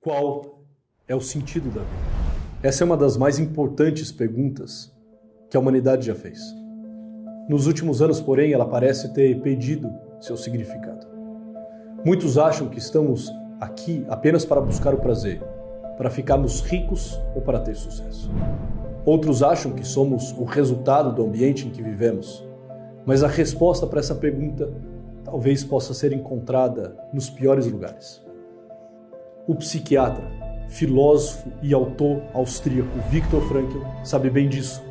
Qual é o sentido da vida? Essa é uma das mais importantes perguntas que a humanidade já fez. Nos últimos anos, porém, ela parece ter perdido seu significado. Muitos acham que estamos aqui apenas para buscar o prazer, para ficarmos ricos ou para ter sucesso. Outros acham que somos o resultado do ambiente em que vivemos, mas a resposta para essa pergunta talvez possa ser encontrada nos piores lugares. O psiquiatra, filósofo e autor austríaco Viktor Frankl sabe bem disso.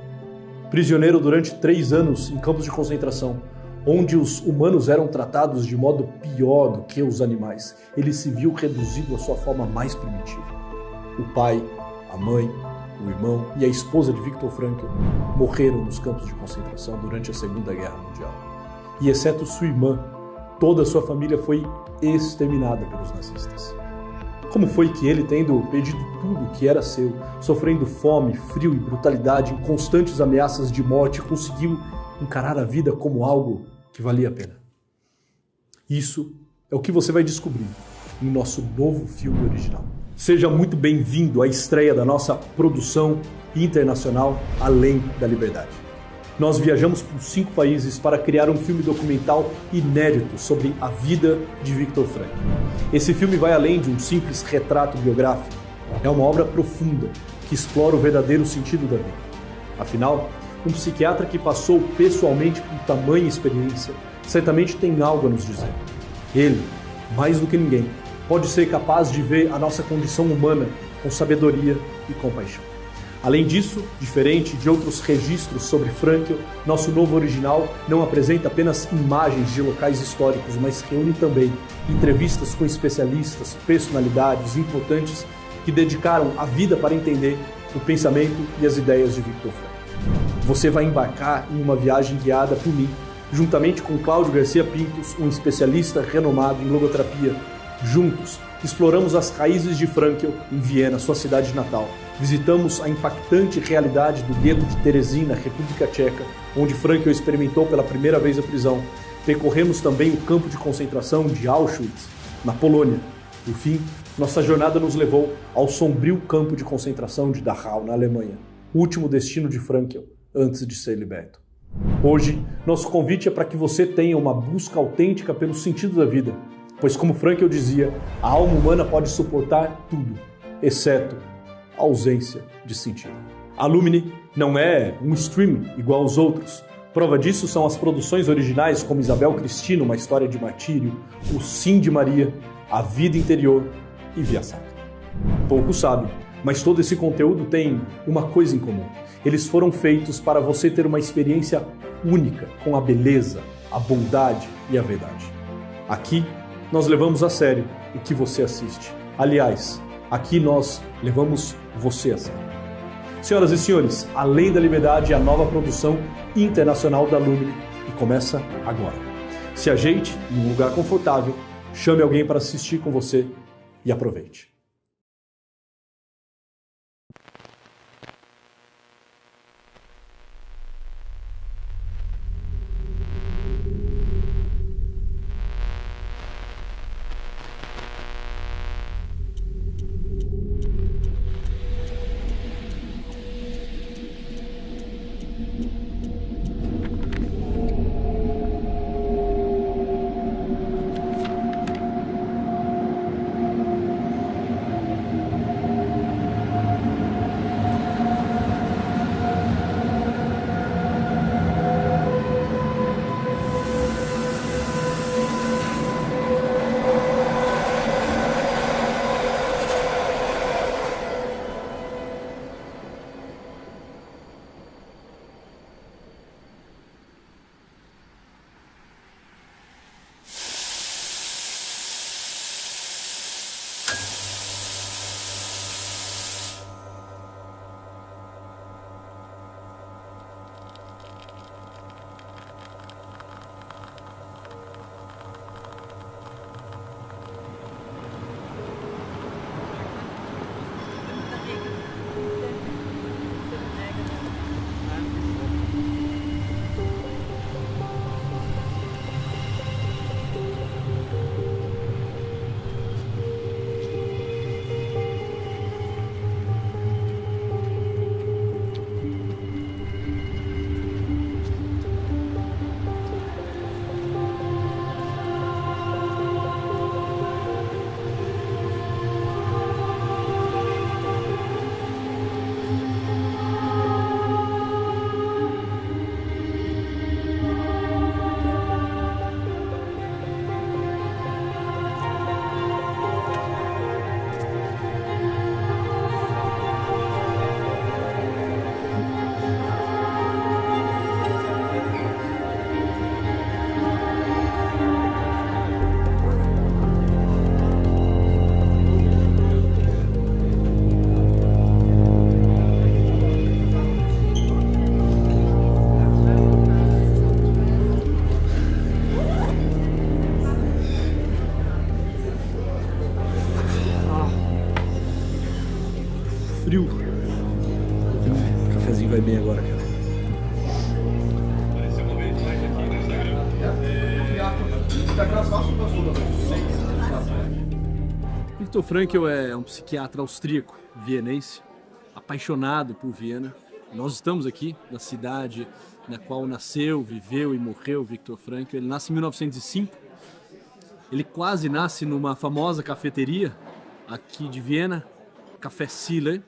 Prisioneiro durante 3 anos em campos de concentração, onde os humanos eram tratados de modo pior do que os animais, ele se viu reduzido à sua forma mais primitiva. O pai, a mãe, o irmão e a esposa de Viktor Frankl morreram nos campos de concentração durante a Segunda Guerra Mundial. E exceto sua irmã, toda a sua família foi exterminada pelos nazistas. Como foi que ele, tendo perdido tudo que era seu, sofrendo fome, frio e brutalidade, em constantes ameaças de morte, conseguiu encarar a vida como algo que valia a pena? Isso é o que você vai descobrir em nosso novo filme original. Seja muito bem-vindo à estreia da nossa produção internacional Além da Liberdade. Nós viajamos por 5 países para criar um filme documental inédito sobre a vida de Viktor Frankl. Esse filme vai além de um simples retrato biográfico. É uma obra profunda que explora o verdadeiro sentido da vida. Afinal, um psiquiatra que passou pessoalmente por tamanha experiência certamente tem algo a nos dizer. Ele, mais do que ninguém, pode ser capaz de ver a nossa condição humana com sabedoria e compaixão. Além disso, diferente de outros registros sobre Frankl, nosso novo original não apresenta apenas imagens de locais históricos, mas reúne também entrevistas com especialistas, personalidades importantes que dedicaram a vida para entender o pensamento e as ideias de Viktor Frankl. Você vai embarcar em uma viagem guiada por mim, juntamente com Cláudio Garcia Pintos, um especialista renomado em logoterapia. Juntos, exploramos as raízes de Frankl em Viena, sua cidade natal. Visitamos a impactante realidade do gueto de Terezin, na República Tcheca, onde Frankl experimentou pela primeira vez a prisão. Percorremos também o campo de concentração de Auschwitz, na Polônia. Por fim, nossa jornada nos levou ao sombrio campo de concentração de Dachau, na Alemanha, o último destino de Frankl antes de ser liberto. Hoje, nosso convite é para que você tenha uma busca autêntica pelo sentido da vida, pois, como Frankl dizia, a alma humana pode suportar tudo, exceto a ausência de sentido. A Lumini não é um streaming igual aos outros. Prova disso são as produções originais como Isabel Cristina, uma história de martírio, O Sim de Maria, A Vida Interior e Via Sacra. Poucos sabem, mas todo esse conteúdo tem uma coisa em comum. Eles foram feitos para você ter uma experiência única com a beleza, a bondade e a verdade. Aqui, nós levamos a sério o que você assiste. Aliás, aqui nós levamos você a sério. Senhoras e senhores, Além da Liberdade é a nova produção internacional da Lumini e começa agora. Se ajeite em um lugar confortável, chame alguém para assistir com você e aproveite. frio. O cafezinho vai bem agora, cara. Viktor Frankl é um psiquiatra austríaco, vienense, apaixonado por Viena. Nós estamos aqui na cidade na qual nasceu, viveu e morreu Viktor Frankl. Ele nasce em 1905. Ele quase nasce numa famosa cafeteria aqui de Viena, Café Sille.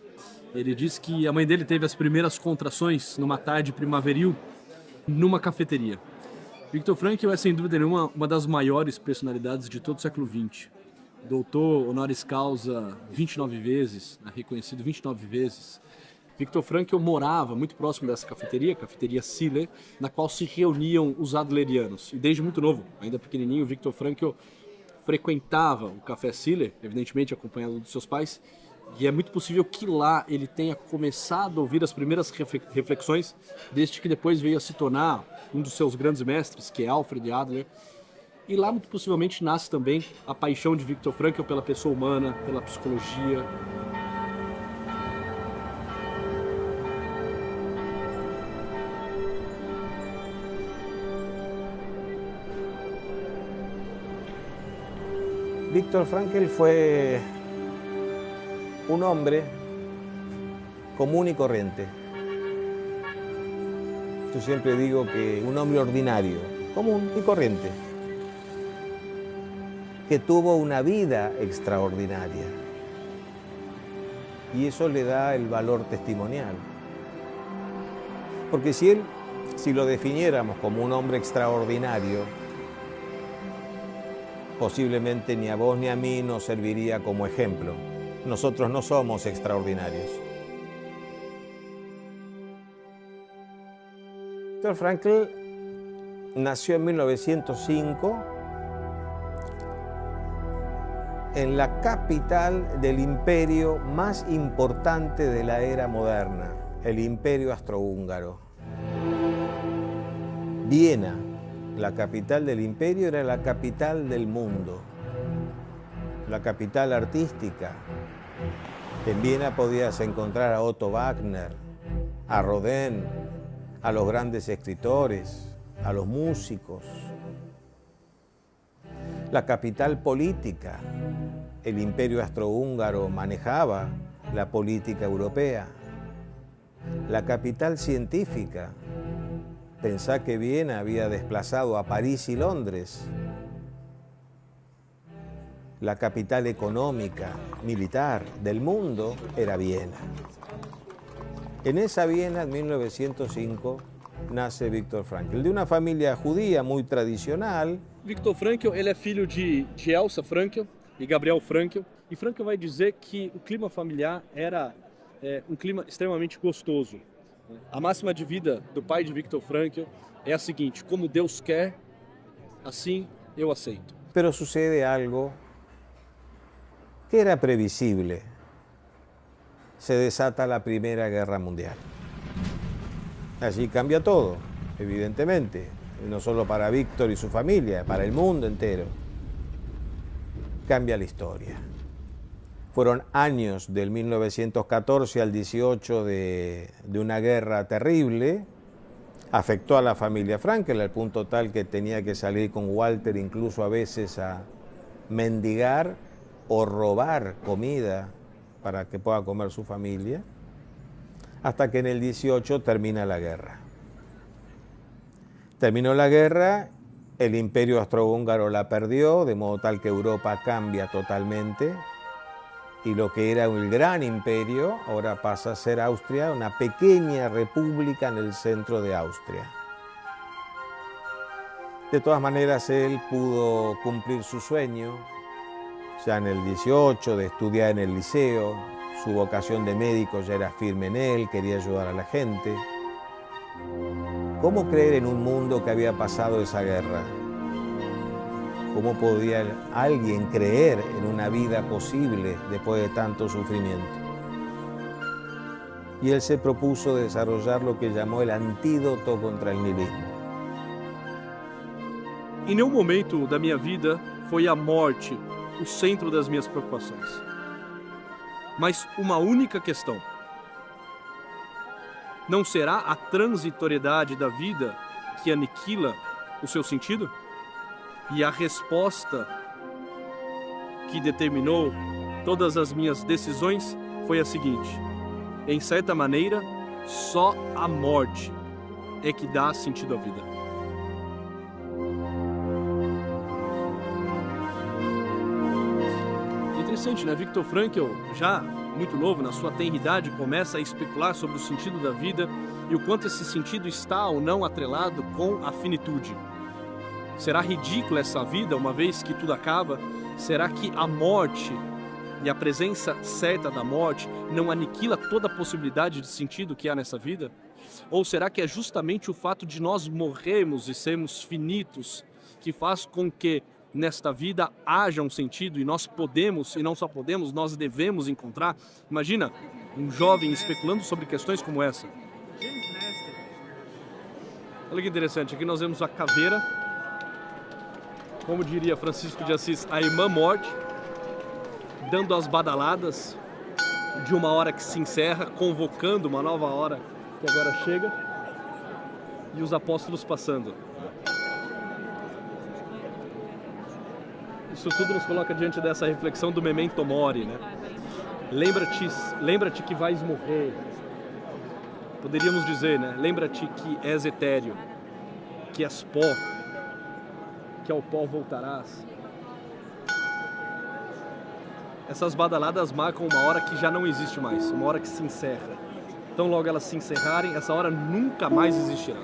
Ele diz que a mãe dele teve as primeiras contrações numa tarde primaveril numa cafeteria. Viktor Frankl é, sem dúvida nenhuma, uma das maiores personalidades de todo o século XX. Doutor honoris causa 29 vezes, reconhecido 29 vezes. Viktor Frankl morava muito próximo dessa cafeteria, Cafeteria Sille, na qual se reuniam os adlerianos. E desde muito novo, ainda pequenininho, Viktor Frankl frequentava o Café Sille, evidentemente acompanhado dos seus pais, e é muito possível que lá ele tenha começado a ouvir as primeiras reflexões, desde que depois veio a se tornar um dos seus grandes mestres, que é Alfred Adler. E lá, muito possivelmente, nasce também a paixão de Viktor Frankl pela pessoa humana, pela psicologia. Viktor Frankl fue un hombre común y corriente. Yo siempre digo que un hombre ordinario, común y corriente, que tuvo una vida extraordinaria. Y eso le da el valor testimonial. Porque si lo definiéramos como un hombre extraordinario, posiblemente ni a vos ni a mí nos serviría como ejemplo. Nosotros no somos extraordinarios. Viktor Frankl nació en 1905 en la capital del imperio más importante de la era moderna, el Imperio Austrohúngaro. Viena, la capital del imperio, era la capital del mundo, la capital artística. En Viena podías encontrar a Otto Wagner, a Rodin, a los grandes escritores, a los músicos. La capital política, el imperio austrohúngaro manejaba la política europea. La capital científica, pensá que Viena había desplazado a París y Londres. La capital económica, militar del mundo era Viena. En esa Viena, en 1905, nace Viktor Frankl, de una familia judía muy tradicional. Viktor Frankl, ele é filho de Elsa Frankl e Gabriel Frankl. E Frankl vai dizer que o clima familiar era um clima extremamente gostoso. A máxima de vida do pai de Viktor Frankl é a seguinte: como Deus quer, assim eu aceito. Pero sucede algo que era previsible. Se desata la Primera Guerra Mundial. Allí cambia todo, evidentemente, no solo para Viktor y su familia, para el mundo entero. Cambia la historia. Fueron años del 1914 al 18 de una guerra terrible. Afectó a la familia Frankl al punto tal que tenía que salir con Walter incluso a veces a mendigar o robar comida para que pueda comer su familia, hasta que en el 18 termina la guerra. Terminó la guerra, el imperio austrohúngaro la perdió, de modo tal que Europa cambia totalmente, y lo que era un gran imperio ahora pasa a ser Austria, una pequeña república en el centro de Austria. De todas maneras, él pudo cumplir su sueño, ya en el 18, de estudiar en el liceo. Su vocación de médico ya era firme en él, quería ayudar a la gente. ¿Cómo creer en un mundo que había pasado esa guerra? ¿Cómo podía alguien creer en una vida posible después de tanto sufrimiento? Y él se propuso desarrollar lo que llamó el antídoto contra el nihilismo. Em nenhum momento da minha vida foi a morte o centro das minhas preocupações. Mas uma única questão: Não será a transitoriedade da vida que aniquila o seu sentido? E a resposta que determinou todas as minhas decisões foi a seguinte: em certa maneira, só a morte é que dá sentido à vida. Interessante, né? Viktor Frankl, já muito novo, na sua tenridade, começa a especular sobre o sentido da vida e o quanto esse sentido está ou não atrelado com a finitude. Será ridícula essa vida uma vez que tudo acaba? Será que a morte e a presença certa da morte não aniquila toda a possibilidade de sentido que há nessa vida? Ou será que é justamente o fato de nós morrermos e sermos finitos que faz com que nesta vida haja um sentido e nós podemos, e não só podemos, nós devemos encontrar? Imagina um jovem especulando sobre questões como essa. Olha que interessante, aqui nós vemos a caveira, como diria Francisco de Assis, a irmã morte, dando as badaladas de uma hora que se encerra, convocando uma nova hora que agora chega, e os apóstolos passando. Isso tudo nos coloca diante dessa reflexão do memento mori, né? Lembra-te que vais morrer. Poderíamos dizer, né? Lembra-te que és etéreo, que és pó, que ao pó voltarás. Essas badaladas marcam uma hora que já não existe mais, uma hora que se encerra. Então logo elas se encerrarem, essa hora nunca mais existirá.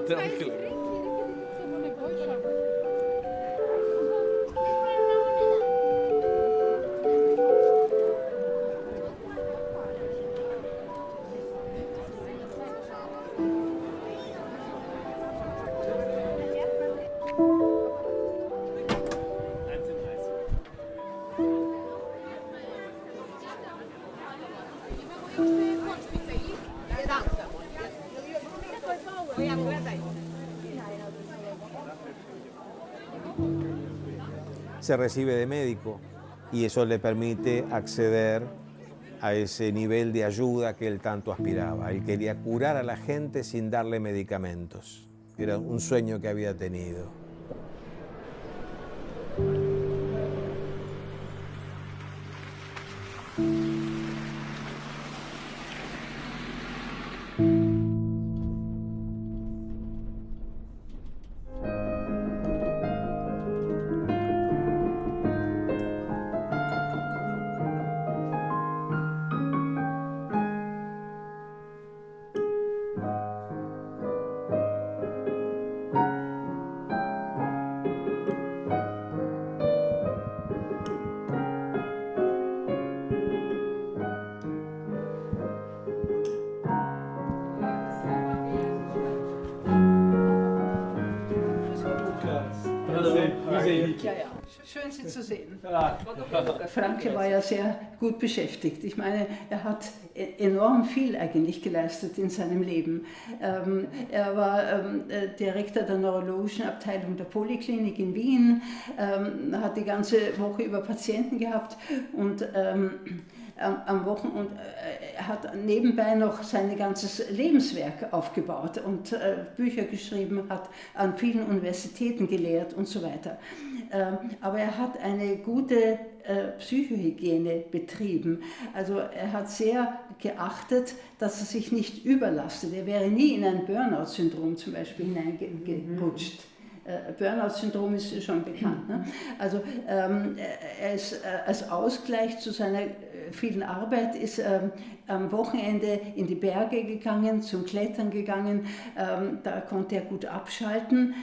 Tranquilo. Se recibe de médico y eso le permite acceder a ese nivel de ayuda que él tanto aspiraba. Él quería curar a la gente sin darle medicamentos. Era un sueño que había tenido. Schön, Sie zu sehen. Frankl war ja sehr gut beschäftigt. Ich meine, er hat enorm viel eigentlich geleistet in seinem Leben. Er war Direktor der neurologischen Abteilung der Poliklinik in Wien, hat die ganze Woche über Patienten gehabt und am Wochenende hat nebenbei noch sein ganzes Lebenswerk aufgebaut und Bücher geschrieben, hat an vielen Universitäten gelehrt und so weiter. Aber er hat eine gute Psychohygiene betrieben. Also er hat sehr geachtet, dass er sich nicht überlastet. Er wäre nie in ein Burnout-Syndrom zum Beispiel hineingerutscht. Burnout-Syndrom ist schon bekannt. Ne? Also er ist als Ausgleich zu seiner vielen Arbeit ist am Wochenende in die Berge gegangen, zum Klettern gegangen. Da konnte er gut abschalten.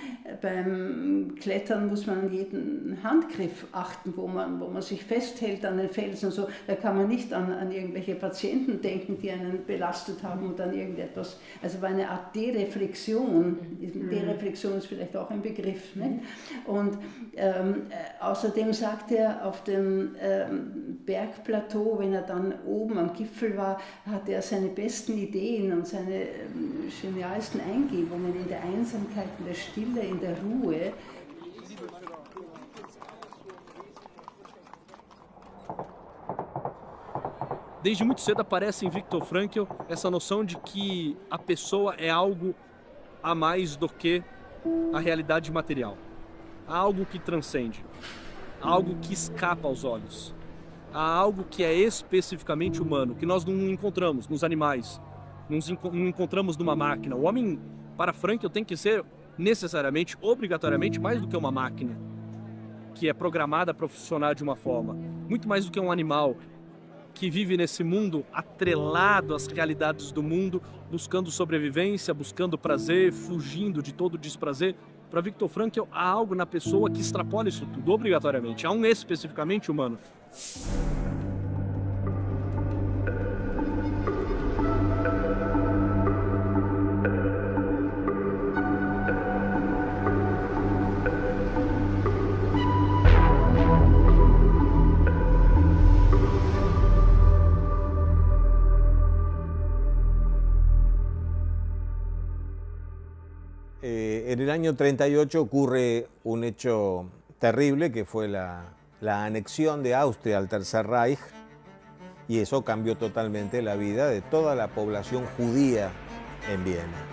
Beim Klettern muss man an jeden Handgriff achten, wo man sich festhält an den Felsen. So. Da kann man nicht an irgendwelche Patienten denken, die einen belastet haben und an irgendetwas. Also war eine Art Dereflexion. Dereflexion ist vielleicht auch ein Begriff. Ne? Und außerdem sagt er, auf dem Bergplateau wenn er dann oben am Gipfel war, hatte er seine besten Ideen und seine genialsten Eingebungen in der Einsamkeit, in der Stille, in der Ruhe. Desde muito cedo aparece em Viktor Frankl essa noção de que a pessoa é algo a mais do que a realidade material. Há algo que transcende, há algo que escapa aos olhos, há algo que é especificamente humano, que nós não encontramos nos animais, não encontramos numa máquina. O homem, para Frankl, tem que ser necessariamente, obrigatoriamente, mais do que uma máquina, que é programada para funcionar de uma forma, muito mais do que um animal que vive nesse mundo atrelado às realidades do mundo, buscando sobrevivência, buscando prazer, fugindo de todo desprazer. Para Viktor Frankl, há algo na pessoa que extrapola isso tudo, obrigatoriamente. Há um especificamente humano. En el año 38 ocurre un hecho terrible que fue la anexión de Austria al Tercer Reich, y eso cambió totalmente la vida de toda la población judía en Viena.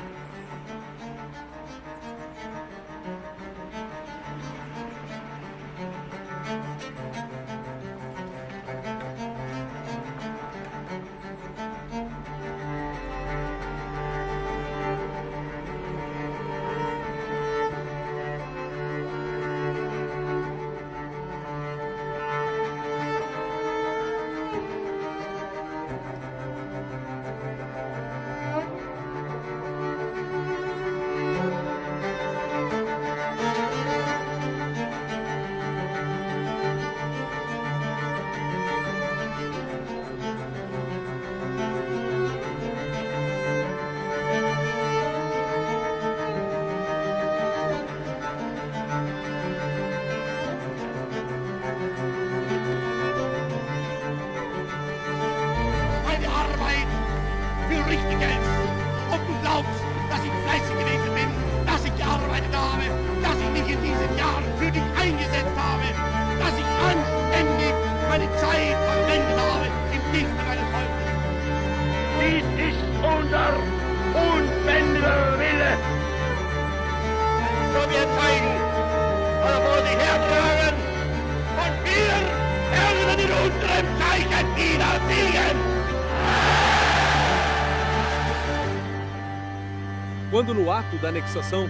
Quando no ato da anexação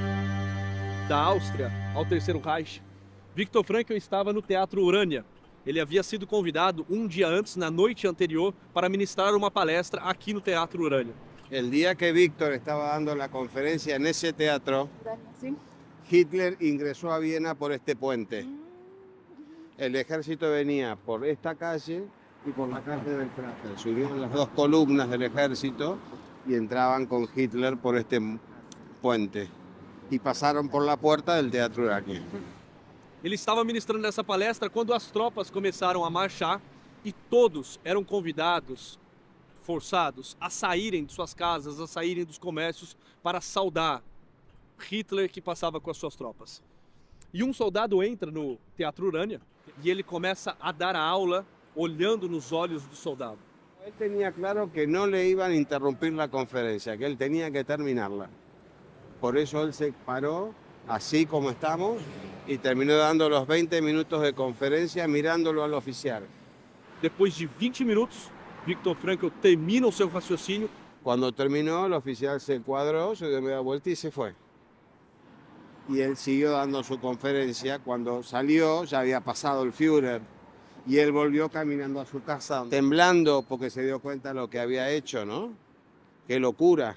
da Áustria ao Terceiro Reich, Viktor Frankl estava no Teatro Urânia. Ele havia sido convidado um dia antes, na noite anterior, para ministrar uma palestra aqui no Teatro Urânia. El día que Víctor estaba dando la conferencia en ese teatro, Hitler ingresó a Viena por este puente. El ejército venía por esta calle y por la calle del Prater. Subían las dos columnas del ejército y entraban con Hitler por este puente. E passaram por la puerta del Teatro Urânia. Ele estava ministrando essa palestra quando as tropas começaram a marchar e todos eram convidados, forçados a saírem de suas casas, a saírem dos comércios para saudar Hitler que passava com as suas tropas. E um soldado entra no Teatro Urânia e ele começa a dar a aula olhando nos olhos do soldado. Él tenía claro que no le iban a interrumpir la conferencia, que él tenía que terminarla. Por eso él se paró así como estamos y terminó dando los 20 minutos de conferencia mirándolo al oficial. Depois de 20 minutos, Viktor Frankl termina o seu raciocínio. Cuando terminó, el oficial se cuadró, se dio media vuelta y se fue. Y él siguió dando su conferencia. Cuando salió, ya había pasado el Führer. Y él volvió caminando a su casa, temblando porque se dio cuenta de lo que había hecho, ¿no? ¡Qué locura!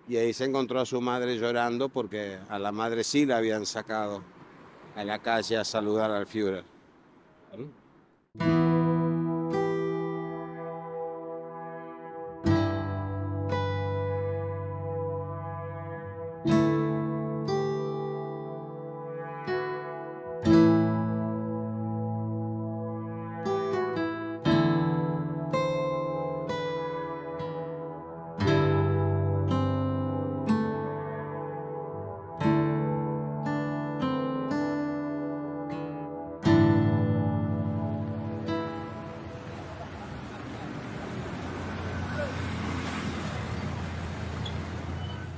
Y ahí se encontró a su madre llorando porque a la madre sí la habían sacado a la calle a saludar al Führer.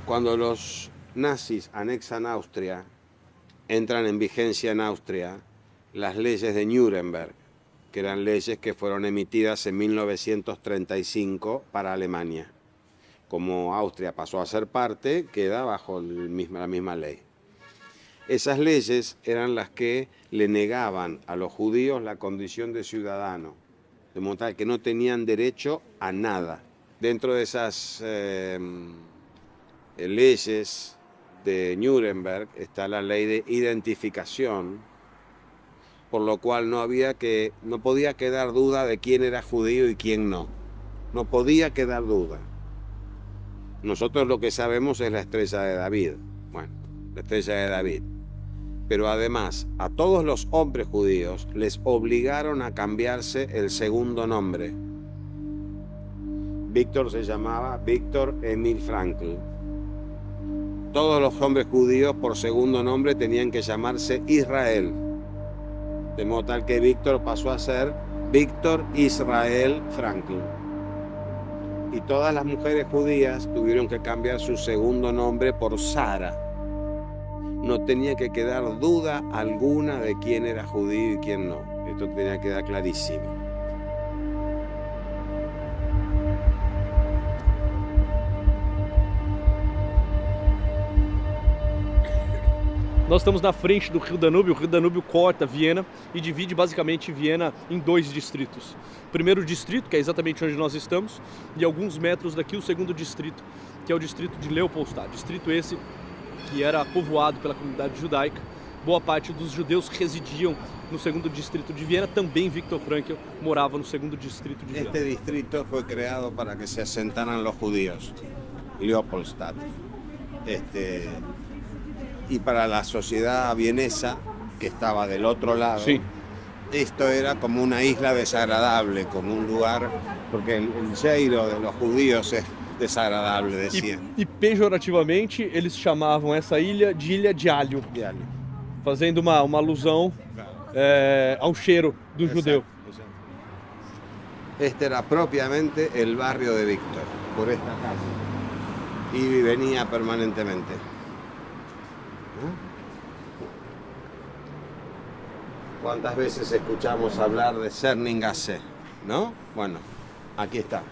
Cuando los nazis anexan Austria, entran en vigencia en Austria las leyes de Nuremberg, que eran leyes que fueron emitidas en 1935 para Alemania. Como Austria pasó a ser parte, queda bajo la misma ley. Esas leyes eran las que le negaban a los judíos la condición de ciudadano, de modo tal que no tenían derecho a nada. Dentro de esas leyes de Nuremberg está la ley de identificación, por lo cual no podía quedar duda de quién era judío y quién no. No podía quedar duda. Nosotros lo que sabemos es la estrella de David. Bueno, la estrella de David. Pero además, a todos los hombres judíos les obligaron a cambiarse el segundo nombre. Víctor se llamaba Víctor Emil Frankl. Todos los hombres judíos por segundo nombre tenían que llamarse Israel. De modo tal que Víctor pasó a ser Víctor Israel Frankl. Y todas las mujeres judías tuvieron que cambiar su segundo nombre por Sara. No tenía que quedar duda alguna de quién era judío y quién no. Esto tenía que quedar clarísimo. Nós estamos na frente do Rio Danúbio. O Rio Danúbio corta Viena e divide basicamente Viena em 2 distritos. O primeiro distrito, que é exatamente onde nós estamos, e alguns metros daqui o segundo distrito, que é o distrito de Leopoldstadt. Distrito esse que era povoado pela comunidade judaica. Boa parte dos judeus residiam no segundo distrito de Viena. Também Viktor Frankl morava no segundo distrito de Viena. Este distrito foi criado para que se asentaran los judíos, Leopoldstadt. Y para la sociedad vienesa, que estaba del otro lado, sí, esto era como una isla desagradable, como un lugar, porque el cheiro de los judíos es desagradable, decían. E pejorativamente, eles chamavam essa ilha de Ilha de Alho, fazendo uma alusão ao cheiro do judeu. Exacto. Este era propiamente el barrio de Víctor, por esta calle, y venía permanentemente. ¿Cuántas veces escuchamos hablar de Zerninggasse? ¿No? Bueno, aquí está.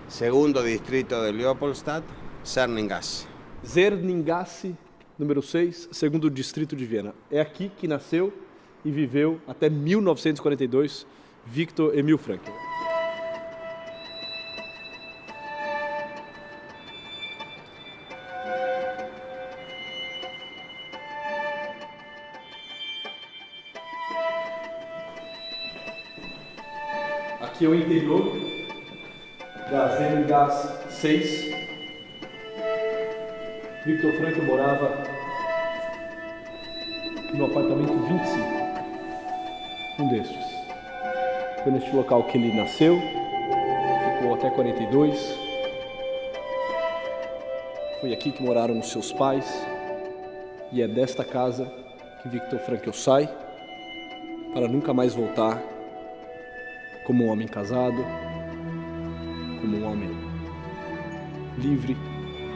Segundo distrito de Leopoldstadt, Zerninggasse. Zerninggasse, número 6, segundo distrito de Viena. É aqui que nasceu e viveu até 1942 Viktor Emil Frankl. Aqui é o interior da Zerninggasse 6. Viktor Frankl morava no apartamento 25, um destes. Foi neste local que ele nasceu, ficou até 42. Foi aqui que moraram os seus pais, e é desta casa que Viktor Frankl sai para nunca mais voltar como um homem casado, como um homem livre,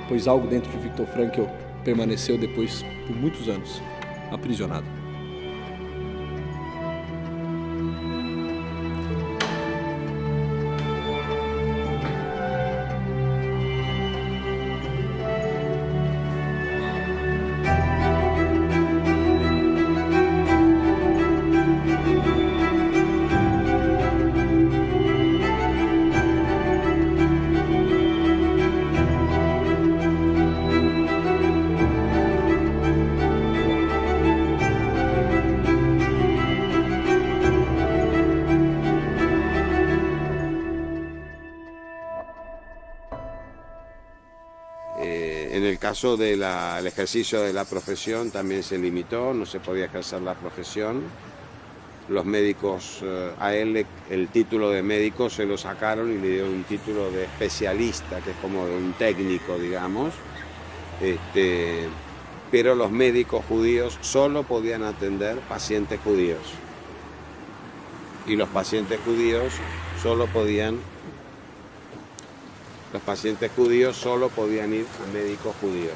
pois algo dentro de Viktor Frankl permaneceu depois por muitos anos aprisionado. En el caso del ejercicio de la profesión también se limitó, no se podía ejercer la profesión. Los médicos, a él el título de médico se lo sacaron y le dieron un título de especialista, que es como de un técnico, digamos. Pero los médicos judíos solo podían atender pacientes judíos. Y los pacientes judíos solo podían Los pacientes judíos solo podían ir a médicos judíos.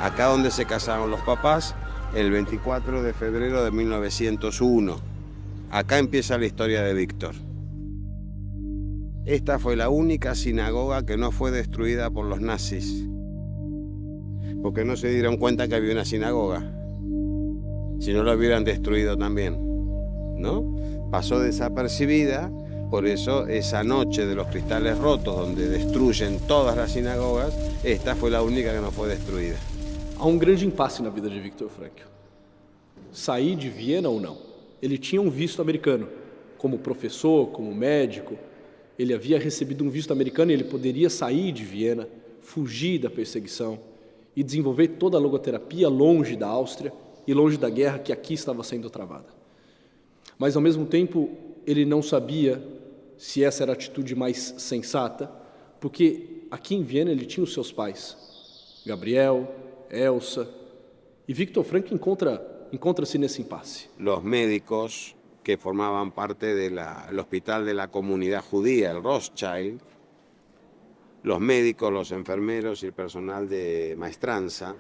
Acá donde se casaron los papás, el 24 de febrero de 1901. Acá empieza la historia de Víctor. Esta fue la única sinagoga que no fue destruida por los nazis, porque no se dieron cuenta que había una sinagoga. Si no, lo hubieran destruido también, ¿no? Pasó desapercibida, por eso esa noche de los cristales rotos, donde destruyen todas las sinagogas, esta fue la única que no fue destruída. Há um grande impasse na vida de Viktor Frankl. Sair de Viena ou não? Ele tinha um visto americano. Como professor, como médico, ele havia recebido um visto americano e ele poderia sair de Viena, fugir da perseguição e desenvolver toda a logoterapia longe da Áustria e longe da guerra que aqui estava sendo travada. Mas, ao mesmo tempo, ele não sabia se essa era a atitude mais sensata, porque aqui em Viena ele tinha os seus pais, Gabriel, Elsa, y Viktor Frankl encontra-se nesse impasse. Los médicos que formaban parte del hospital de la comunidad judía, el Rothschild, los médicos, los enfermeros y el personal de maestranza,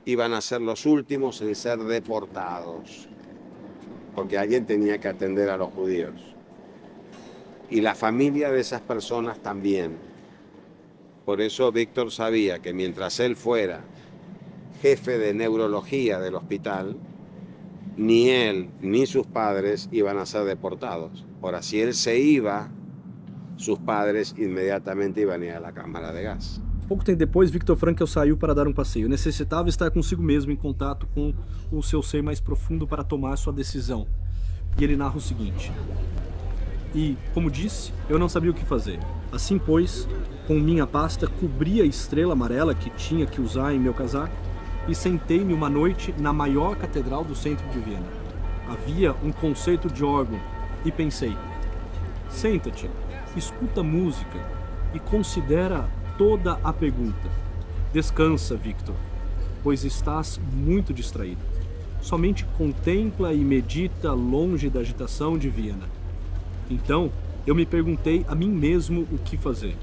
iban a ser los últimos en ser deportados, porque alguien tenía que atender a los judíos. Y la familia de esas personas también. Por eso Víctor sabía que mientras él fuera jefe de neurología del hospital, ni él ni sus padres iban a ser deportados. Ahora, si él se iba, sus padres inmediatamente iban a ir a la cámara de gas. Pouco tempo depois, Viktor Frankl saiu para dar um passeio. Necessitava estar consigo mesmo, em contato com o seu ser mais profundo para tomar sua decisão. E ele narra o seguinte: e, como disse, eu não sabia o que fazer. Assim, pois, com minha pasta, cobri a estrela amarela que tinha que usar em meu casaco e sentei-me uma noite na maior catedral do centro de Viena. Havia um concerto de órgão e pensei: senta-te, escuta música e considera toda a pergunta. Descansa, Victor, pois estás muito distraído. Somente contempla e medita longe da agitação de Viena. Então, eu me perguntei a mim mesmo o que fazer.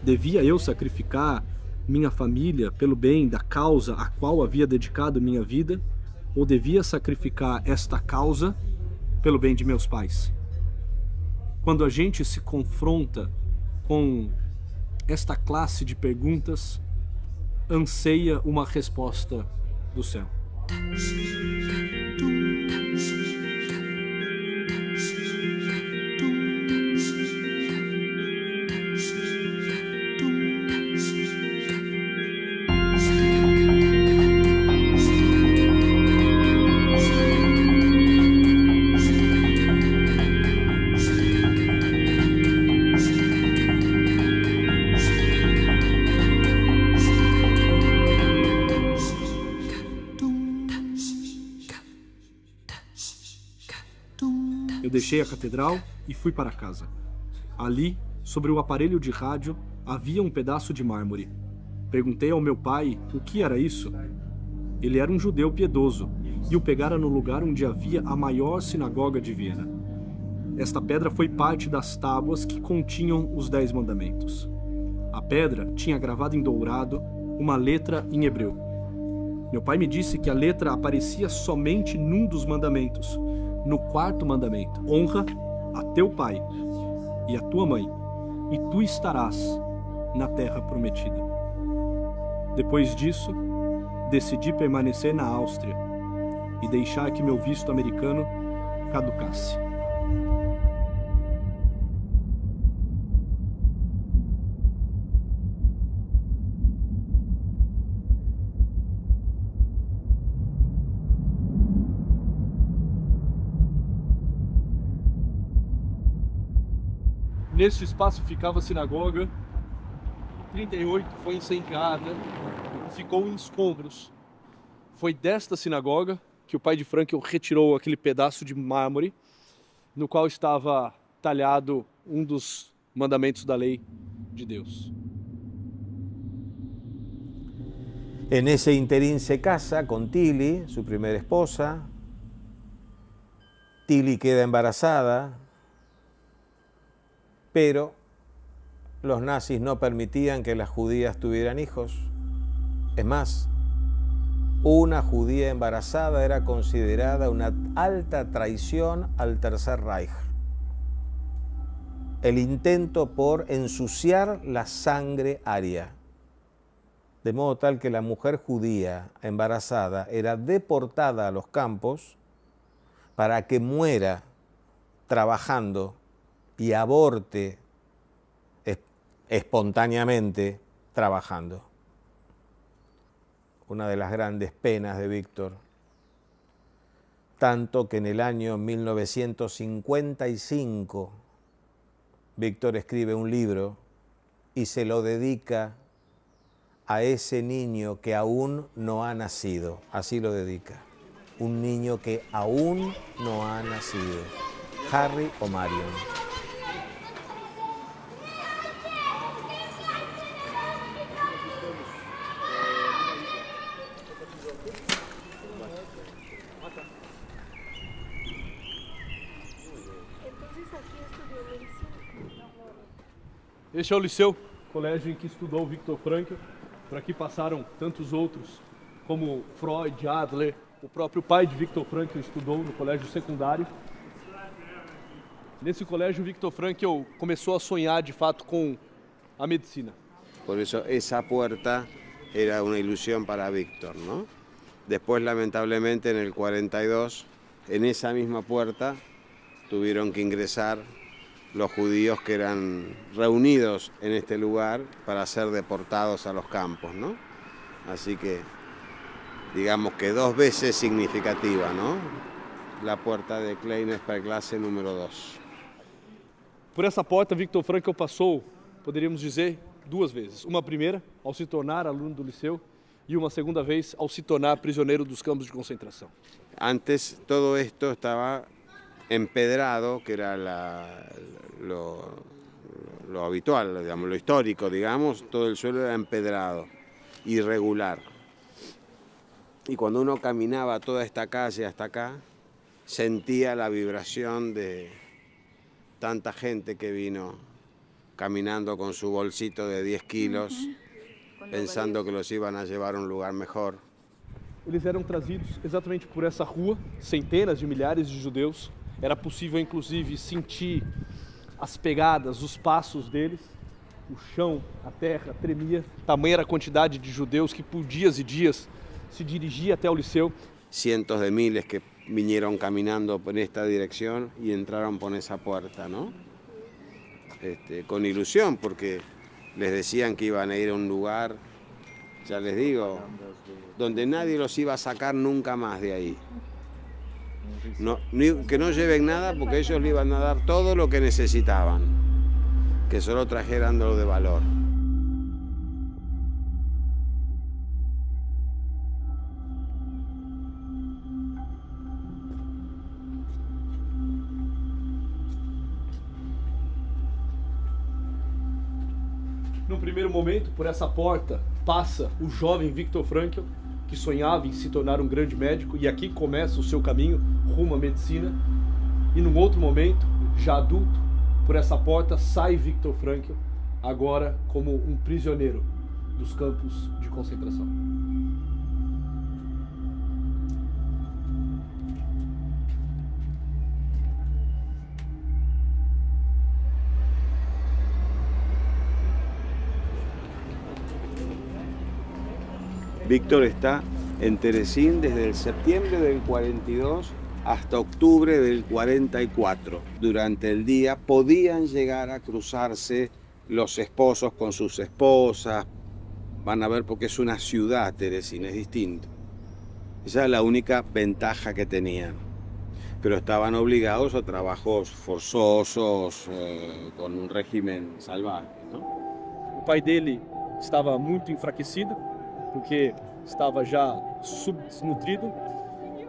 Devia eu sacrificar minha família pelo bem da causa a qual havia dedicado minha vida, ou devia sacrificar esta causa pelo bem de meus pais? Quando a gente se confronta com esta classe de perguntas, anseia uma resposta do céu. Eu deixei a catedral e fui para casa. Ali, sobre o aparelho de rádio, havia um pedaço de mármore. Perguntei ao meu pai o que era isso. Ele era um judeu piedoso e o pegara no lugar onde havia a maior sinagoga de Viena. Esta pedra foi parte das tábuas que continham os 10 mandamentos. A pedra tinha gravado em dourado uma letra em hebreu. Meu pai me disse que a letra aparecia somente num dos mandamentos, no 4º mandamento: honra a teu pai e a tua mãe, e tu estarás na terra prometida. Depois disso, decidi permanecer na Áustria e deixar que meu visto americano caducasse. Neste espaço ficava a sinagoga. Em 38 foi incendiada e ficou em escombros. Foi desta sinagoga que o pai de Frankl retirou aquele pedaço de mármore no qual estava talhado um dos mandamentos da lei de Deus. En ese interín se casa con Tilly, su primera esposa. Tilly queda embarazada, pero los nazis no permitían que las judías tuvieran hijos. Es más, una judía embarazada era considerada una alta traición al Tercer Reich. El intento por ensuciar la sangre aria. De modo tal que la mujer judía embarazada era deportada a los campos para que muera trabajando y aborte espontáneamente trabajando. Una de las grandes penas de Víctor, tanto que en el año 1955 Víctor escribe un libro y se lo dedica a ese niño que aún no ha nacido. Así lo dedica. Un niño que aún no ha nacido. Harry o Marion. Este é o Liceu, colégio em que estudou Viktor Frankl. Por aqui passaram tantos outros, como Freud, Adler. O próprio pai de Viktor Frankl estudou no colégio secundário. Nesse colégio, Viktor Frankl começou a sonhar de fato com a medicina. Por eso esa puerta era una ilusión para Víctor, ¿no? Después, lamentablemente, en el 42, en esa misma puerta tuvieron que ingresar los judíos que eran reunidos en este lugar para ser deportados a los campos, ¿no? Así que, digamos que 2 veces significativa, ¿no? La puerta de Kleine-Sperrklasse número 2. Por essa porta, Viktor Frankl passou, poderíamos dizer, 2 vezes. Uma primeira, ao se tornar aluno do liceu, e uma segunda vez, ao se tornar prisioneiro dos campos de concentração. Antes, todo esto estaba empedrado, que era lo habitual, digamos, lo histórico, digamos, todo el suelo era empedrado, irregular. Y cuando uno caminaba toda esta calle hasta acá, sentía la vibración de tanta gente que vino caminando con su bolsito de 10 kilos, pensando que los iban a llevar a un lugar mejor. Eles eram trazidos exatamente por essa rua, centenas de milhares de judeus. Era possível, inclusive, sentir as pegadas, os passos deles. O chão, a terra tremia. Tamanha era a quantidade de judeus que por dias e dias se dirigia até o liceu. Cientos de miles que vinieron caminando por esta dirección y entraron por esa puerta, ¿no? Con ilusión, porque les decían que iban a ir a un lugar, ya les digo, donde nadie los iba a sacar nunca más de ahí. No, que no lleven nada porque ellos le iban a dar todo lo que necesitaban, que solo trajeran lo de valor. Num primeiro momento, por essa porta, passa o jovem Viktor Frankl, que sonhava em se tornar um grande médico, e aqui começa o seu caminho rumo à medicina. E num outro momento, já adulto, por essa porta sai Viktor Frankl, agora como um prisioneiro dos campos de concentração. Víctor está en Terezín desde el septiembre del 42 hasta octubre del 44. Durante el día podían llegar a cruzarse los esposos con sus esposas. Van a ver porque es una ciudad, Terezín, es distinto. Esa es la única ventaja que tenían. Pero estaban obligados a trabajos forzosos, con um régimen salvaje, não? O pai dele estava muito enfraquecido, porque estava já subnutrido,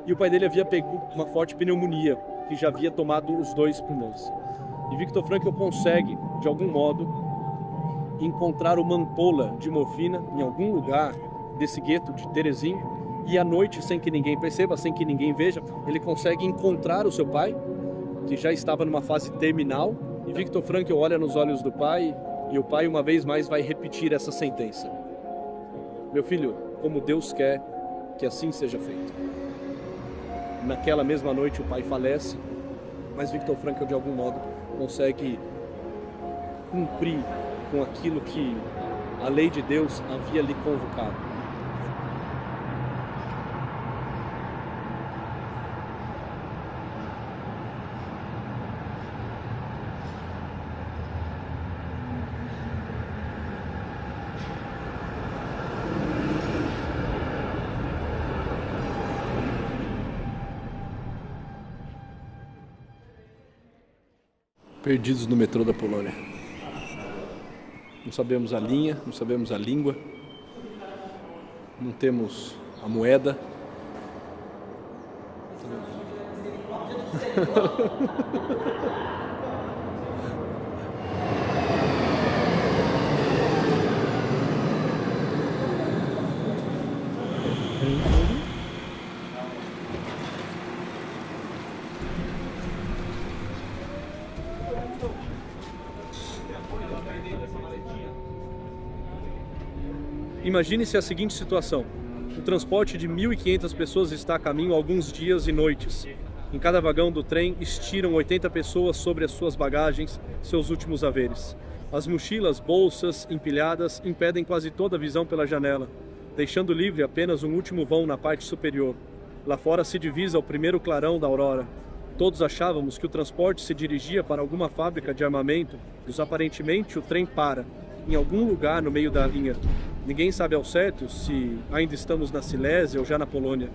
e o pai dele havia pego uma forte pneumonia, que já havia tomado os 2 pulmões. E Viktor Frankl consegue, de algum modo, encontrar uma ampola de morfina em algum lugar desse gueto de Terezín, e à noite, sem que ninguém perceba, sem que ninguém veja, ele consegue encontrar o seu pai, que já estava numa fase terminal, e Viktor Frankl olha nos olhos do pai, e o pai uma vez mais vai repetir essa sentença: meu filho, como Deus quer que assim seja feito. Naquela mesma noite o pai falece, mas Viktor Frankl de algum modo consegue cumprir com aquilo que a lei de Deus havia lhe convocado. Perdidos no metrô da Polônia. Não sabemos a linha, não sabemos a língua, não temos a moeda. Imagine-se a seguinte situação: o transporte de 1.500 pessoas está a caminho há alguns dias e noites. Em cada vagão do trem estiram 80 pessoas sobre as suas bagagens, seus últimos haveres. As mochilas, bolsas empilhadas impedem quase toda a visão pela janela, deixando livre apenas um último vão na parte superior. Lá fora se divisa o primeiro clarão da aurora. Todos achávamos que o transporte se dirigia para alguma fábrica de armamento, mas aparentemente o trem para, em algum lugar no meio da linha. Ninguém sabe ao certo se ainda estamos na Silésia ou já na Polônia.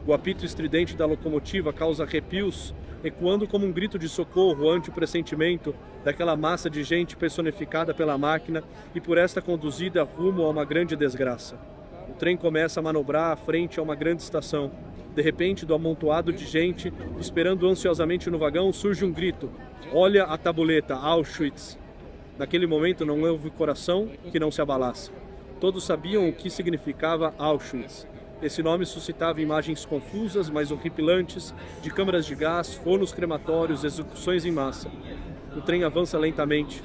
O apito estridente da locomotiva causa arrepios, ecoando como um grito de socorro ante o pressentimento daquela massa de gente personificada pela máquina e por esta conduzida rumo a uma grande desgraça. O trem começa a manobrar à frente a uma grande estação. De repente, do amontoado de gente, esperando ansiosamente no vagão, surge um grito: olha a tabuleta, Auschwitz! Naquele momento não houve coração que não se abalasse. Todos sabiam o que significava Auschwitz. Esse nome suscitava imagens confusas, mas horripilantes, de câmaras de gás, fornos crematórios, execuções em massa. O trem avança lentamente,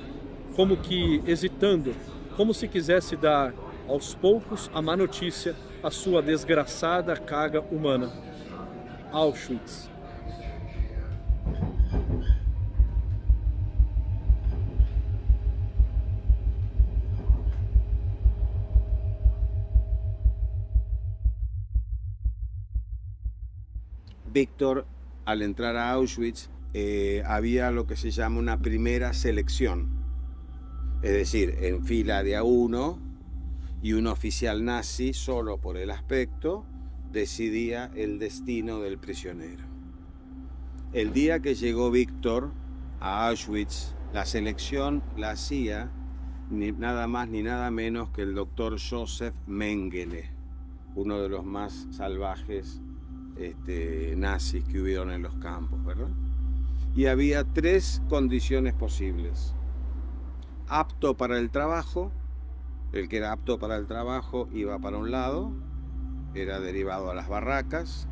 como que hesitando, como se quisesse dar, aos poucos, a má notícia, a sua desgraçada carga humana. Auschwitz. Víctor, al entrar a Auschwitz, había lo que se llama una primera selección. Es decir, en fila de a uno, y un oficial nazi, solo por el aspecto, decidía el destino del prisionero. El día que llegó Víctor a Auschwitz, la selección la hacía ni nada más ni nada menos que el doctor Joseph Mengele, uno de los más salvajes nazis que hubieron en los campos, ¿verdad? Y había 3 condiciones posibles: apto para el trabajo. El que era apto para el trabajo iba para un lado, era derivado a las barracas.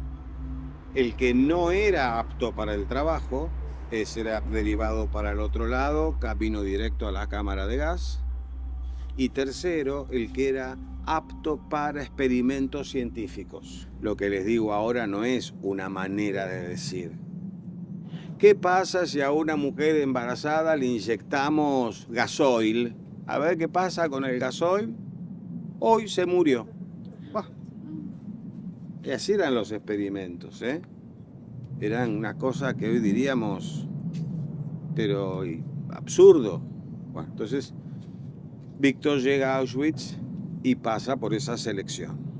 El que no era apto para el trabajo, ese era derivado para el otro lado, camino directo a la cámara de gas. Y tercero, el que era apto para experimentos científicos. Lo que les digo ahora no es una manera de decir. ¿Qué pasa si a una mujer embarazada le inyectamos gasoil? A ver qué pasa con el gasoil. Hoy se murió. Bah. Y así eran los experimentos, ¿eh? Eran una cosa que hoy diríamos, pero absurdo. Bueno, entonces Víctor llega a Auschwitz y pasa por esa selección.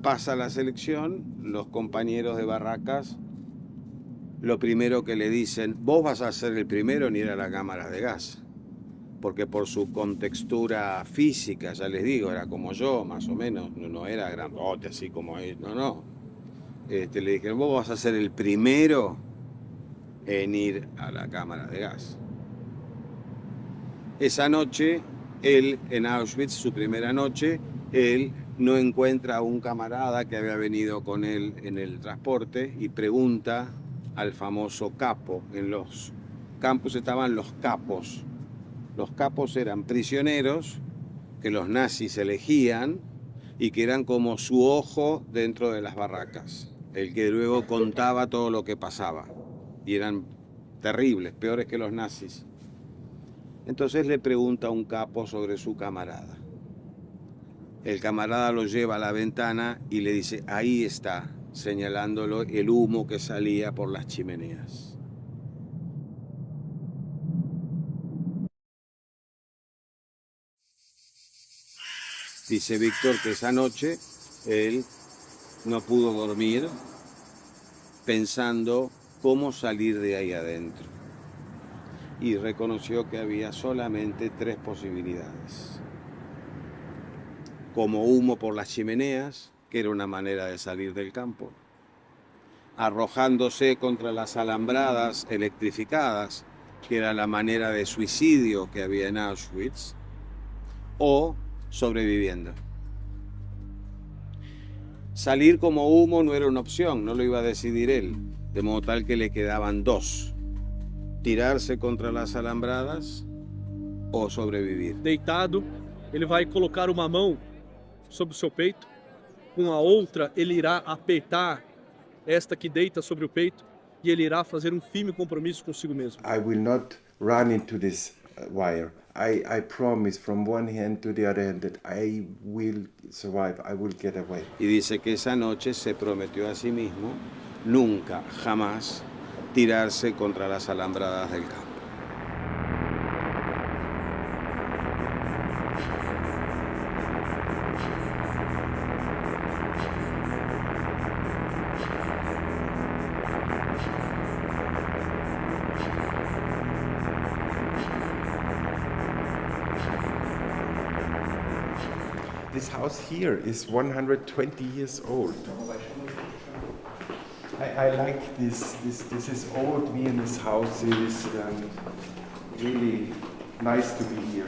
Pasa la selección, los compañeros de barracas, lo primero que le dicen, vos vas a ser el primero en ir a la cámara de gas, porque por su contextura física, ya les digo, era como yo, más o menos, no era grandote así como él, no. Le dijeron, vos vas a ser el primero en ir a la cámara de gas. Esa noche, él en Auschwitz, su primera noche, él no encuentra a un camarada que había venido con él en el transporte y pregunta al famoso capo. En los campos estaban los capos. Los capos eran prisioneros que los nazis elegían y que eran como su ojo dentro de las barracas. El que luego contaba todo lo que pasaba. Y eran terribles, peores que los nazis. Entonces le pregunta a un capo sobre su camarada. El camarada lo lleva a la ventana y le dice, ahí está, señalándolo el humo que salía por las chimeneas. Dice Víctor que esa noche él no pudo dormir pensando cómo salir de ahí adentro. Y reconoció que había solamente 3 posibilidades. Como humo por las chimeneas, que era una manera de salir del campo, arrojándose contra las alambradas electrificadas, que era la manera de suicidio que había en Auschwitz, o sobreviviendo. Salir como humo no era una opción, no lo iba a decidir él, de modo tal que le quedaban 2. Tirarse contra las alambradas ou sobreviver. Deitado, ele vai colocar uma mão sobre o seu peito, com a outra ele irá apertar esta que deita sobre o peito e ele irá fazer um firme compromisso consigo mesmo. I will not run into this wire. I promise from one hand to the other hand that I will survive, I will get away. Y dice que esa noche se prometió a sí mismo nunca, jamás tirarse contra las alambradas del campo. This house here is 120 years old. I like this. This is old. Me in this house. It is really nice to be here,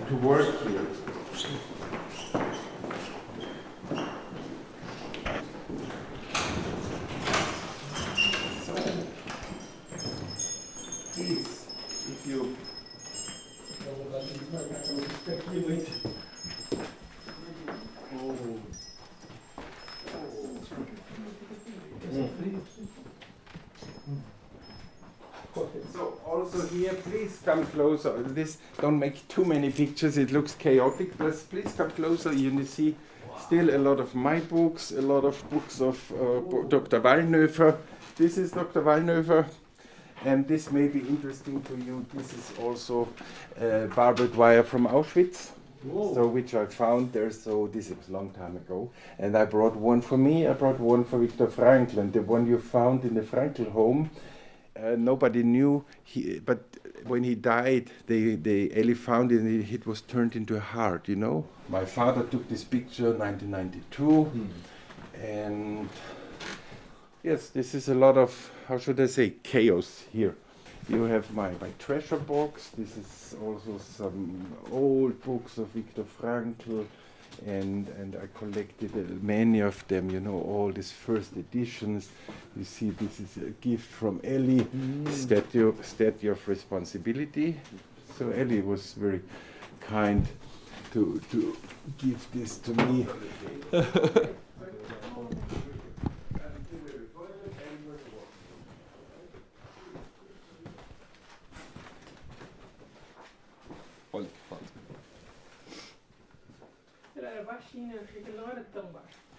to work here. So, please, if you. So also here, please come closer. This don't make too many pictures. It looks chaotic. Please come closer. You see still a lot of my books, a lot of books of Dr. Wallnöfer. This is Dr. Wallnöfer, and this may be interesting to you. This is also barbed wire from Auschwitz. Whoa. So which I found there, so this is a long time ago. And I brought one for me, I brought one for Viktor Frankl, and the one you found in the Frankl home, nobody knew, but when he died, Ellie found it and it was turned into a heart, you know. My father took this picture in 1992, and yes, this is a lot of, how should I say, chaos here. You have my treasure box. This is also some old books of Viktor Frankl, and I collected many of them, you know, all these first editions. You see, this is a gift from Ellie, statue of responsibility. So Ellie was very kind to give this to me.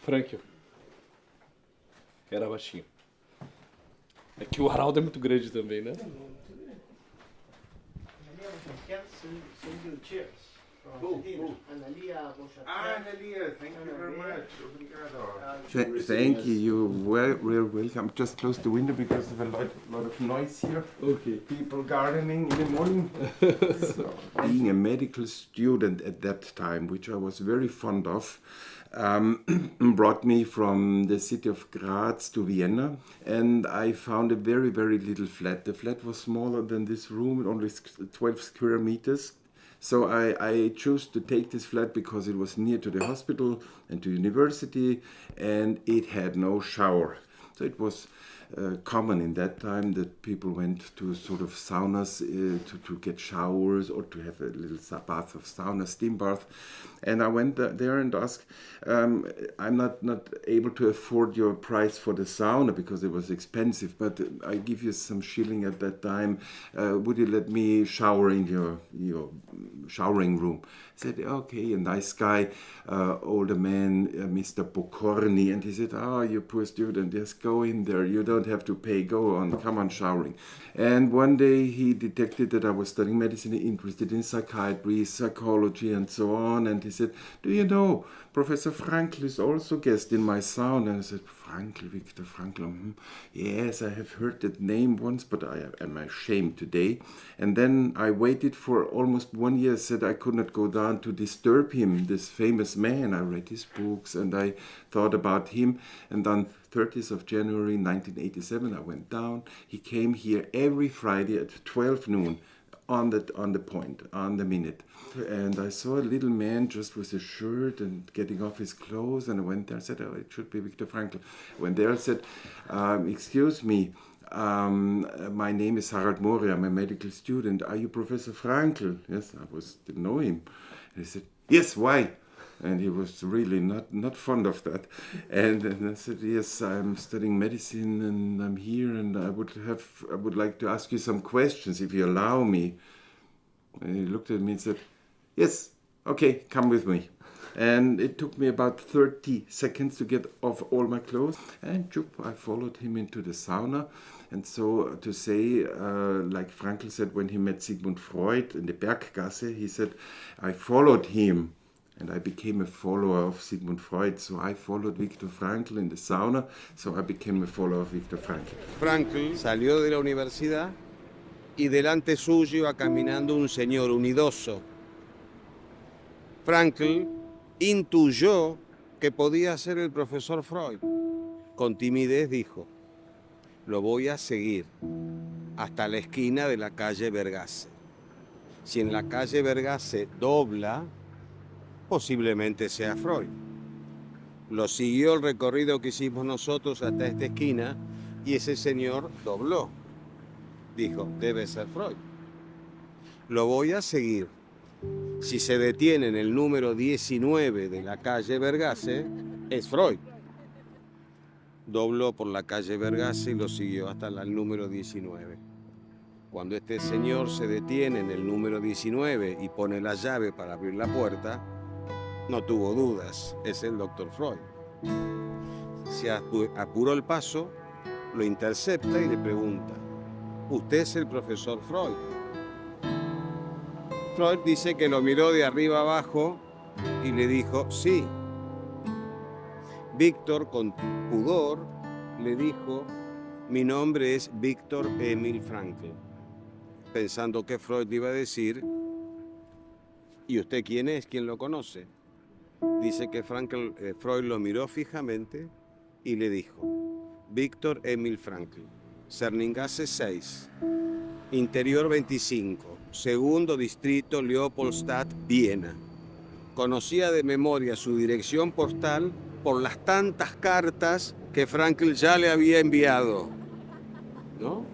Frankl. Era baixinho. É que o Harald é muito grande também, né? Analia, thank you very much. Obrigado. Thank you. You're welcome. Just close the window because of a lot of noise here. Okay. People gardening in the morning. So, being a medical student at that time, which I was very fond of, brought me from the city of Graz to Vienna, and I found a very, very little flat. The flat was smaller than this room, only 12 square meters. So I chose to take this flat because it was near to the hospital and to university, and it had no shower. So it was common in that time that people went to sort of saunas to get showers or to have a little bath of sauna, steam bath. And I went there and asked, I'm not able to afford your price for the sauna because it was expensive, but I give you some shilling at that time. Would you let me shower in your showering room? I said, okay, a nice guy, older man, Mr. Pokorny, and he said, you poor student, just go in there, you don't have to pay, go on, come on showering. And one day he detected that I was studying medicine, interested in psychiatry, psychology, and so on, and he said, do you know, Professor Frankl is also guest in my sauna. And I said, Frankl, Viktor Frankl, yes, I have heard that name once, but I am ashamed today. And then I waited for almost 1 year, said I could not go down to disturb him, this famous man. I read his books and I thought about him. And on 30th of January 1987, I went down. He came here every Friday at 12 noon. On the point, on the minute. And I saw a little man just with a shirt and getting off his clothes, and I went there and said, it should be Viktor Frankl. I went there and said, excuse me, my name is Harald Mori, I'm a medical student. Are you Professor Frankl? Yes, didn't know him. And he said, yes, why? And he was really not fond of that. And I said, yes, I'm studying medicine and I'm here and I would like to ask you some questions if you allow me. And he looked at me and said, yes, okay, come with me. And it took me about 30 seconds to get off all my clothes. And I followed him into the sauna. And so to say, like Frankl said when he met Sigmund Freud in the Berggasse, he said, I followed him. And I became a follower of Sigmund Freud, so I followed Viktor Frankl in the sauna, so I became a follower of Viktor Frankl. Frankl salió de la universidad y delante suyo iba caminando un señor, un idoso. Frankl intuyó que podía ser el profesor Freud. Con timidez dijo, lo voy a seguir hasta la esquina de la calle Bergasse. Si en la calle Bergasse dobla, posiblemente sea Freud. Lo siguió el recorrido que hicimos nosotros hasta esta esquina y ese señor dobló. Dijo, debe ser Freud. Lo voy a seguir. Si se detiene en el número 19 de la calle Bergasse, es Freud. Dobló por la calle Bergasse y lo siguió hasta el número 19. Cuando este señor se detiene en el número 19 y pone la llave para abrir la puerta, no tuvo dudas, es el Dr. Freud. Se apuró el paso, lo intercepta y le pregunta, ¿usted es el profesor Freud? Freud dice que lo miró de arriba abajo y le dijo, sí. Víctor, con pudor, le dijo, mi nombre es Viktor Emil Frankl, pensando que Freud iba a decir, ¿y usted quién es? ¿Quién lo conoce? Dice que Freud lo miró fijamente y le dijo, Viktor Emil Frankl, Cerningasse 6, Interior 25, segundo distrito, Leopoldstadt, Viena. Conocía de memoria su dirección postal por las tantas cartas que Frankl ya le había enviado, ¿no?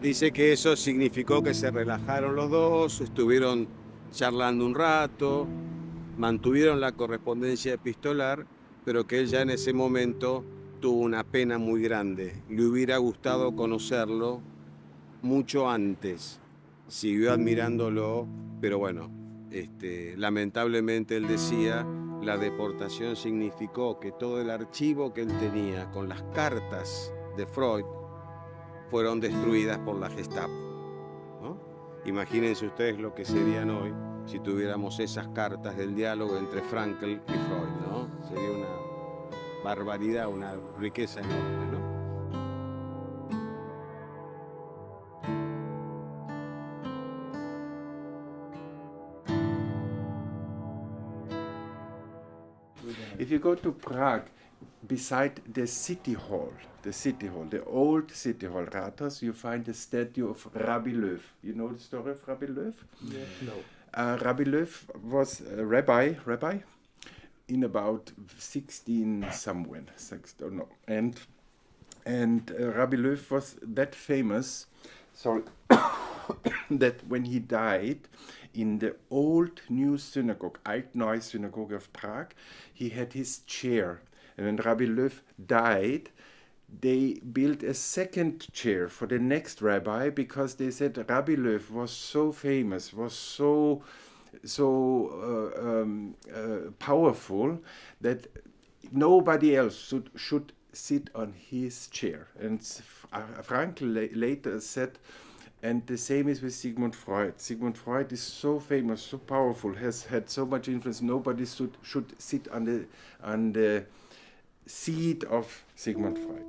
Dice que eso significó que se relajaron los dos, estuvieron charlando un rato, mantuvieron la correspondencia epistolar, pero que él ya en ese momento tuvo una pena muy grande. Le hubiera gustado conocerlo mucho antes. Siguió admirándolo, pero bueno, lamentablemente él decía, la deportación significó que todo el archivo que él tenía con las cartas de Freud fueron destruidas por la Gestapo, ¿no? Imagínense ustedes lo que serían hoy si tuviéramos esas cartas del diálogo entre Frankl y Freud, ¿no? Sería una barbaridad, una riqueza enorme, ¿no? If you go to Prague, beside the city hall, the old city hall, Rathaus, you find the statue of Rabbi Löw. You know the story of Rabbi Löw? Yeah. No. Rabbi Löw was a rabbi in about 16 somewhere, no. And Rabbi Löw was that famous, sorry, that when he died in the old new synagogue, Altneue Synagogue of Prague, he had his chair. And when Rabbi Löw died, they built a second chair for the next rabbi because they said Rabbi Löw was so famous, was so powerful that nobody else should sit on his chair. And Frankl later said, and the same is with Sigmund Freud. Sigmund Freud is so famous, so powerful, has had so much influence. Nobody should sit on the seat of Sigmund Freud.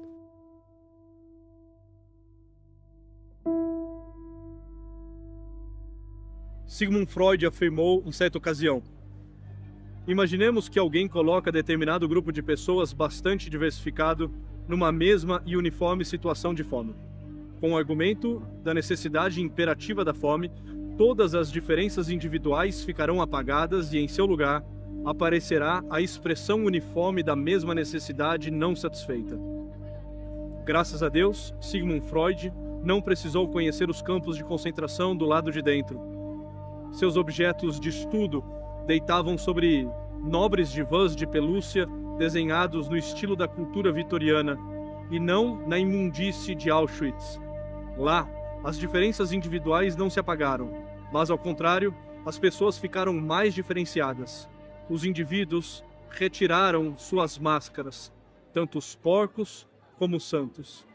Sigmund Freud afirmou em certa ocasião: imaginemos que alguém coloca determinado grupo de pessoas bastante diversificado numa mesma e uniforme situação de fome. Com o argumento da necessidade imperativa da fome, todas as diferenças individuais ficarão apagadas e, em seu lugar, aparecerá a expressão uniforme da mesma necessidade não satisfeita. Graças a Deus, Sigmund Freud não precisou conhecer os campos de concentração do lado de dentro. Seus objetos de estudo deitavam sobre nobres divãs de pelúcia desenhados no estilo da cultura vitoriana e não na imundície de Auschwitz. Lá, as diferenças individuais não se apagaram, mas, ao contrário, as pessoas ficaram mais diferenciadas. Os indivíduos retiraram suas máscaras, tanto os porcos como os santos.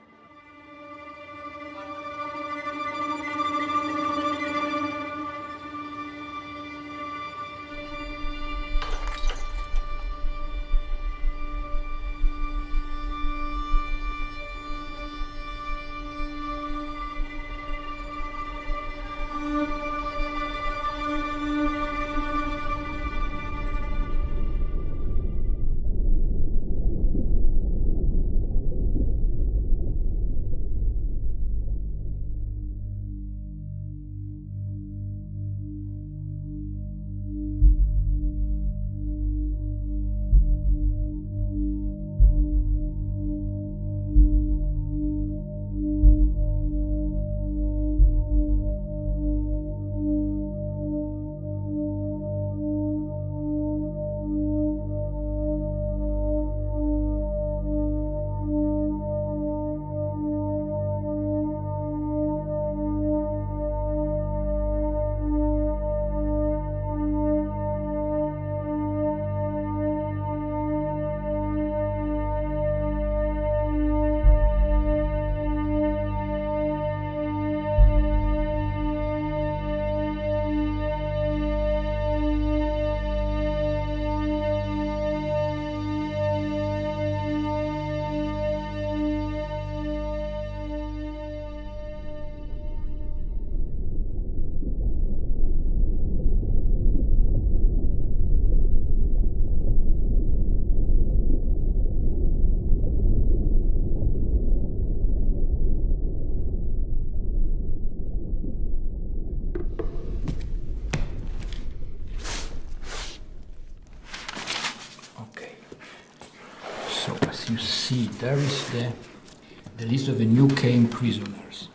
You see, there is the list of the new came prisoners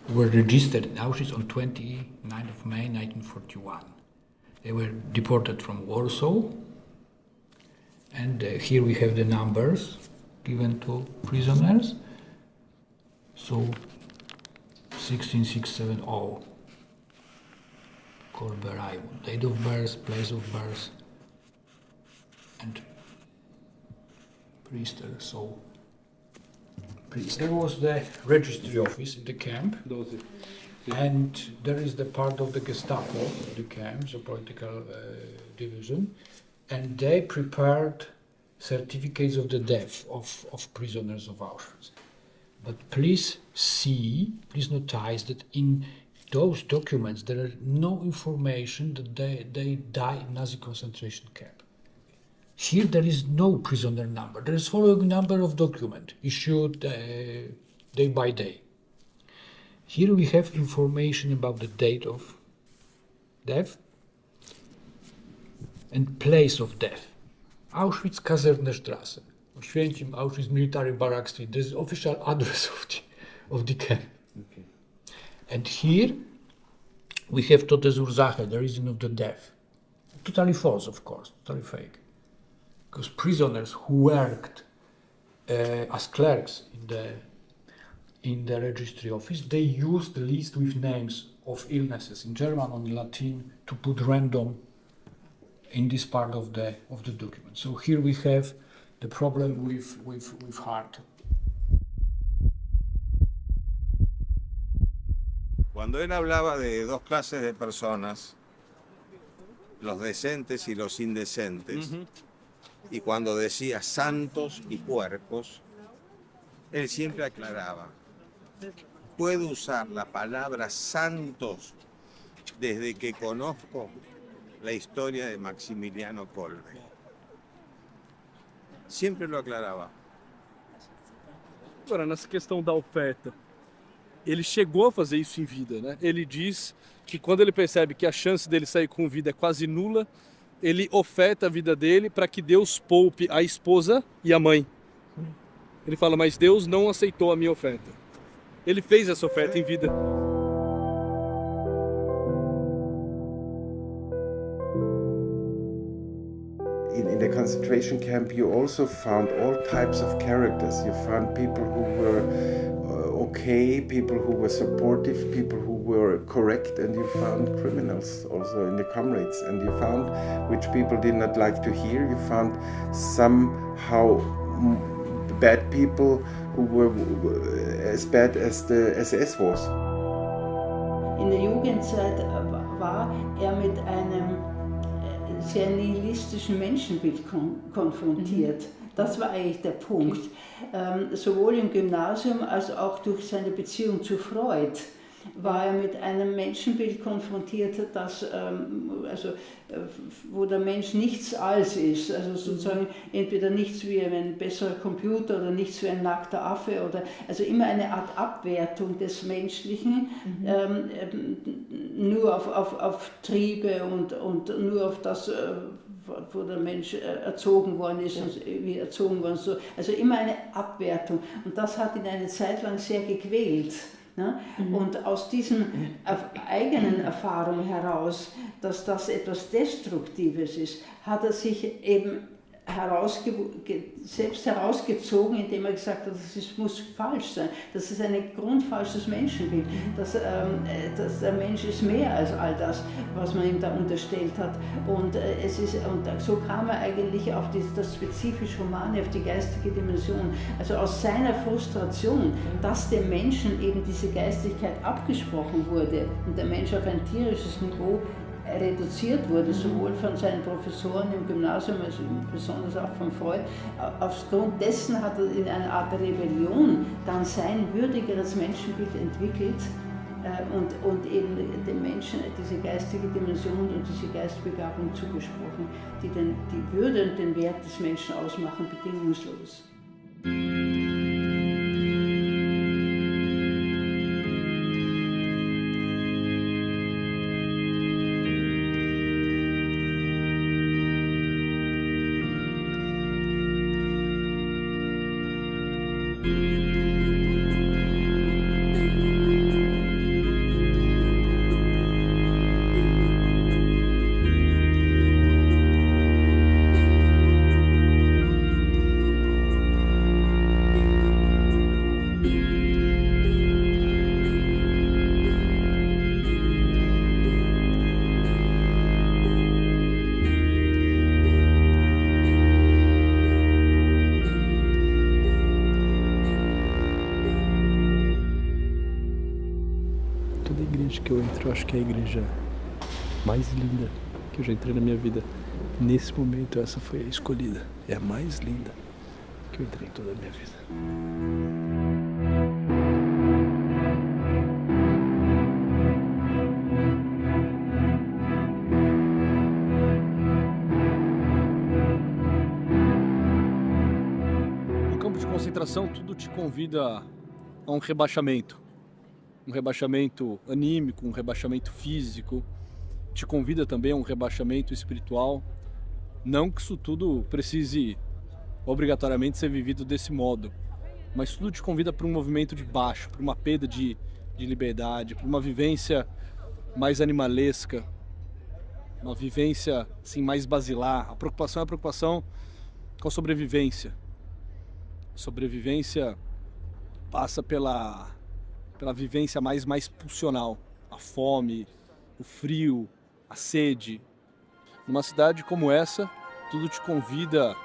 who were registered in Auschwitz on 29th of May 1941. They were deported from Warsaw, and here we have the numbers given to prisoners. So 16670, Corberai, date of birth, place of birth, and priest, so priest. There was the registry office in the camp, and there is the part of the Gestapo, the camp, the political division, and they prepared certificates of the death of prisoners of Auschwitz. But please notice that in those documents there is no information that they died in Nazi concentration camp. Here there is no prisoner number. There is following number of document issued day by day. Here we have information about the date of death and place of death. Auschwitz Kasernestraße, Oświęcim, Auschwitz Military Barrack Street. This is the official address of the camp. Okay. And here we have Todesursache, the reason of the death. Totally false, of course, totally fake. Because prisoners who worked as clerks in the registry office, they used the list with names of illnesses in German or in Latin to put random in this part of the document. So here we have the problem with heart. Cuando él hablaba de dos clases de personas, los decentes y los indecentes, y cuando decía santos y puercos, él siempre aclaraba, puedo usar la palabra santos desde que conozco la historia de Maximiliano Kolbe. Sempre lo aclarava. Agora, nessa questão da oferta, ele chegou a fazer isso em vida, né? Ele diz que quando ele percebe que a chance dele sair com vida é quase nula, ele oferta a vida dele para que Deus poupe a esposa e a mãe. Ele fala, mas Deus não aceitou a minha oferta. Ele fez essa oferta em vida. In the concentration camp you also found all types of characters. You found people who were okay, people who were supportive, people who were correct, and you found criminals also in the comrades, and you found which people did not like to hear. You found somehow bad people who were as bad as the SS was. In der Jugendzeit war er mit einem sehr nihilistischen Menschenbild konfrontiert. Das war eigentlich der Punkt. Sowohl im Gymnasium als auch durch seine Beziehung zu Freud war er mit einem Menschenbild konfrontiert, das, wo der Mensch nichts als ist. Also sozusagen entweder nichts wie ein besserer Computer oder nichts wie ein nackter Affe, oder also immer eine Art Abwertung des Menschlichen, nur auf Triebe und nur auf das, wo der Mensch erzogen worden ist, und wie erzogen worden ist. Also immer eine Abwertung. Und das hat ihn eine Zeit lang sehr gequält. Und aus diesen eigenen Erfahrungen heraus, dass das etwas Destruktives ist, hat er sich eben selbst herausgezogen, indem er gesagt hat, das muss falsch sein. Das ist ein grundfalsches Menschenbild. Dass der Mensch ist mehr als all das, was man ihm da unterstellt hat. Und so kam er eigentlich auf das spezifisch Humane, auf die geistige Dimension. Also aus seiner Frustration, dass dem Menschen eben diese Geistigkeit abgesprochen wurde und der Mensch auf ein tierisches Niveau reduziert wurde, sowohl von seinen Professoren im Gymnasium, also besonders auch von Freud. Aufgrund dessen hat er in einer Art Rebellion dann sein würdigeres Menschenbild entwickelt und eben dem Menschen diese geistige Dimension und diese Geistbegabung zugesprochen, die die Würde und den Wert des Menschen ausmachen, bedingungslos. que eu entro, eu acho que é a igreja mais linda que eu já entrei na minha vida. Nesse momento, essa foi a escolhida. É a mais linda que eu entrei em toda a minha vida. No campo de concentração, tudo te convida a um rebaixamento. Um rebaixamento anímico, um rebaixamento físico. Te convida também a um rebaixamento espiritual. Não que isso tudo precise obrigatoriamente ser vivido desse modo, mas tudo te convida para um movimento de baixo, para uma perda de liberdade, para uma vivência mais animalesca, uma vivência assim, mais basilar. A preocupação é a preocupação com a sobrevivência. A sobrevivência passa pela vivência mais pulsional, a fome, o frio, a sede. Numa cidade como essa, tudo te convida,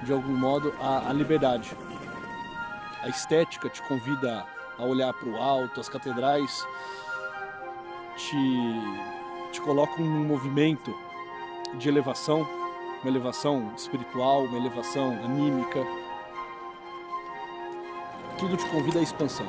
de algum modo, à liberdade. A estética te convida a olhar para o alto, as catedrais te colocam num movimento de elevação, uma elevação espiritual, uma elevação anímica. Tudo te convida à expansão.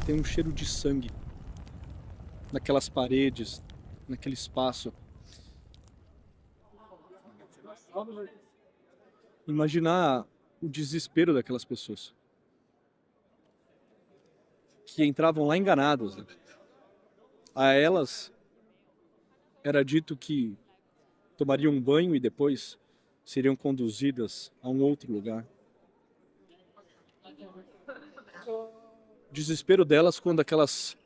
Tem um cheiro de sangue naquelas paredes, naquele espaço. Imaginar o desespero daquelas pessoas que entravam lá enganadas, né? A elas era dito que tomariam um banho e depois seriam conduzidas a um outro lugar. Desespero delas quando aquelas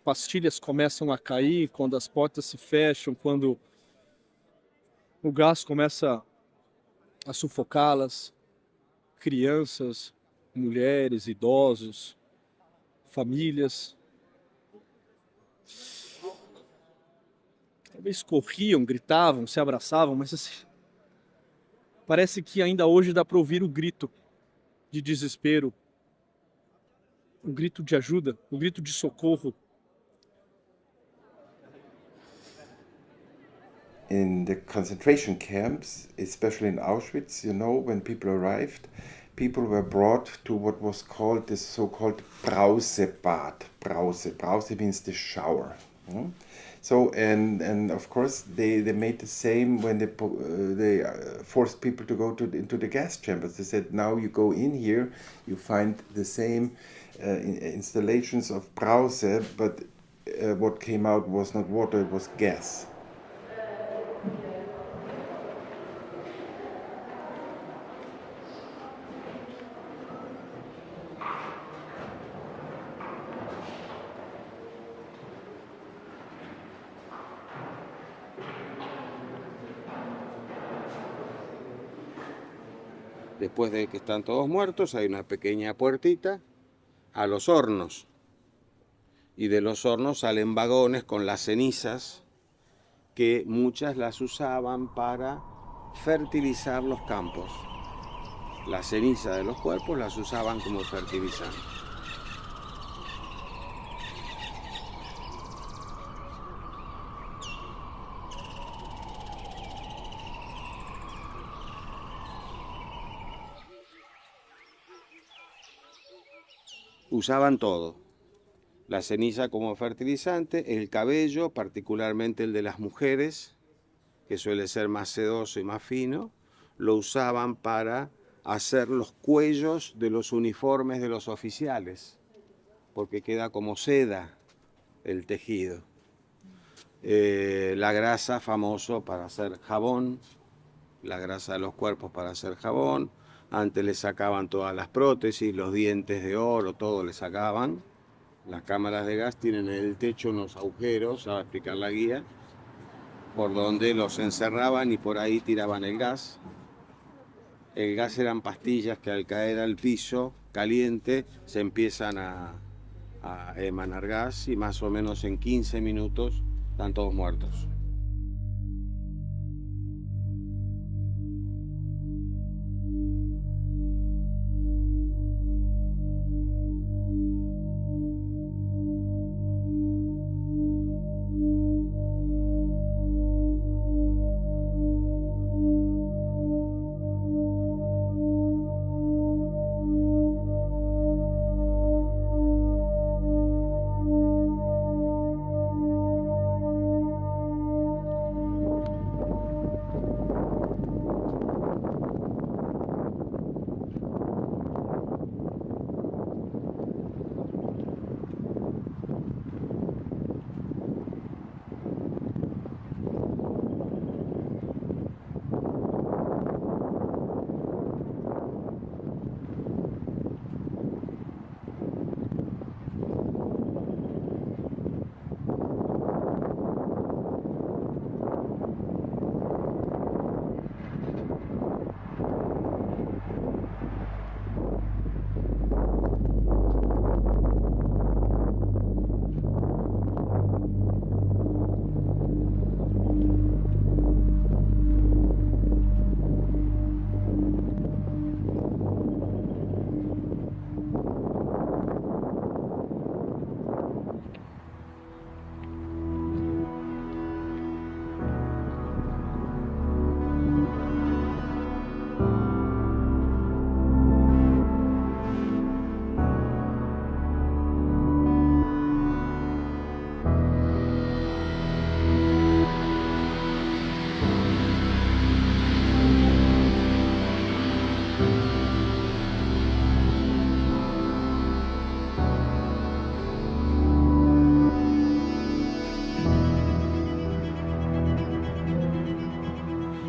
pastilhas começam a cair, quando as portas se fecham, quando o gás começa a sufocá-las. Crianças, mulheres, idosos, famílias. Talvez corriam, gritavam, se abraçavam, mas assim, parece que ainda hoje dá para ouvir o grito de desespero, um grito de ajuda, um grito de socorro. In the concentration camps, especially in Auschwitz, you know, when people arrived, people were brought to what was called the so-called Brausebad. Brause means the shower. So, and of course, they made the same when they forced people to go into the gas chambers. They said, now you go in here, you find the same installations of Brause, but what came out was not water, it was gas. Después de que están todos muertos, hay una pequeña puertita a los hornos. Y de los hornos salen vagones con las cenizas, que muchas las usaban para fertilizar los campos. La ceniza de los cuerpos las usaban como fertilizante. Usaban todo, la ceniza como fertilizante, el cabello, particularmente el de las mujeres, que suele ser más sedoso y más fino, lo usaban para hacer los cuellos de los uniformes de los oficiales, porque queda como seda el tejido. La grasa, famoso para hacer jabón, la grasa de los cuerpos para hacer jabón. Antes le sacaban todas las prótesis, los dientes de oro, todo le sacaban. Las cámaras de gas tienen en el techo unos agujeros, ya va a explicar la guía, por donde los encerraban y por ahí tiraban el gas. El gas eran pastillas que al caer al piso caliente se empiezan a emanar gas y más o menos en 15 minutos están todos muertos.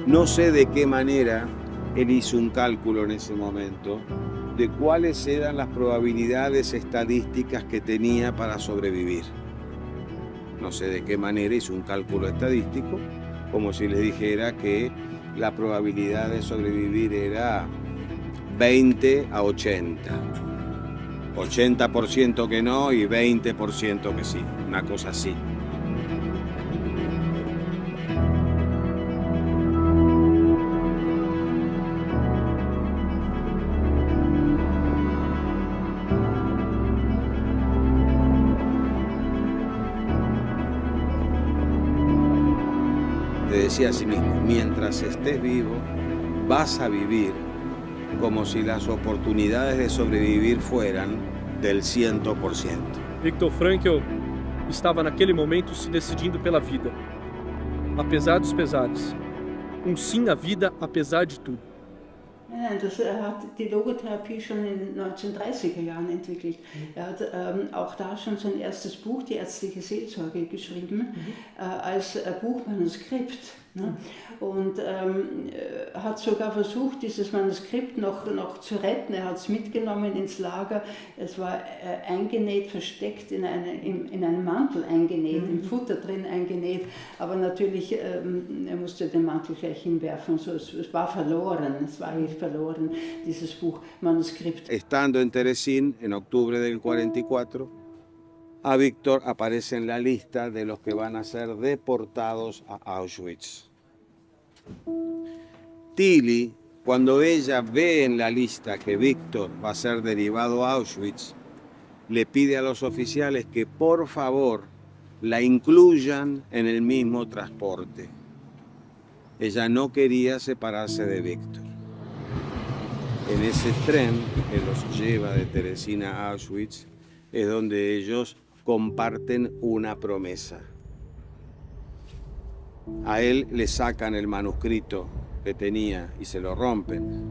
No sé de qué manera él hizo un cálculo en ese momento de cuáles eran las probabilidades estadísticas que tenía para sobrevivir. No sé de qué manera hizo un cálculo estadístico, como si les dijera que la probabilidad de sobrevivir era 20 a 80. 80% que no y 20% que sí, una cosa así. Decía a sí mismo, mientras estés vivo, vas a vivir como si las oportunidades de sobrevivir fueran del 100%. Viktor Frankl estava naquele momento se decidindo pela vida, apesar dos pesares. Sim à vida, apesar de tudo. Nein, hat die Logotherapie schon in den 1930er Jahren entwickelt. Hat auch da schon sein erstes Buch, die ärztliche Seelsorge, geschrieben, als Buchmanuskript. Ne? Und hat sogar versucht, dieses Manuskript noch zu retten. Er hat es mitgenommen ins Lager. Es war eingenäht, versteckt in einem Mantel eingenäht, im Futter drin eingenäht. Aber natürlich, er musste den Mantel gleich hinwerfen. So, es war verloren, es war eigentlich verloren, dieses Buch, Manuskript. Estando en Terezín, en octubre del 44, a Víctor aparece en la lista de los que van a ser deportados a Auschwitz. Tilly, cuando ella ve en la lista que Víctor va a ser derivado a Auschwitz, le pide a los oficiales que por favor la incluyan en el mismo transporte. Ella no quería separarse de Víctor. En ese tren que los lleva de Terezín a Auschwitz es donde ellos comparten una promesa. A él le sacan el manuscrito que tenía y se lo rompen.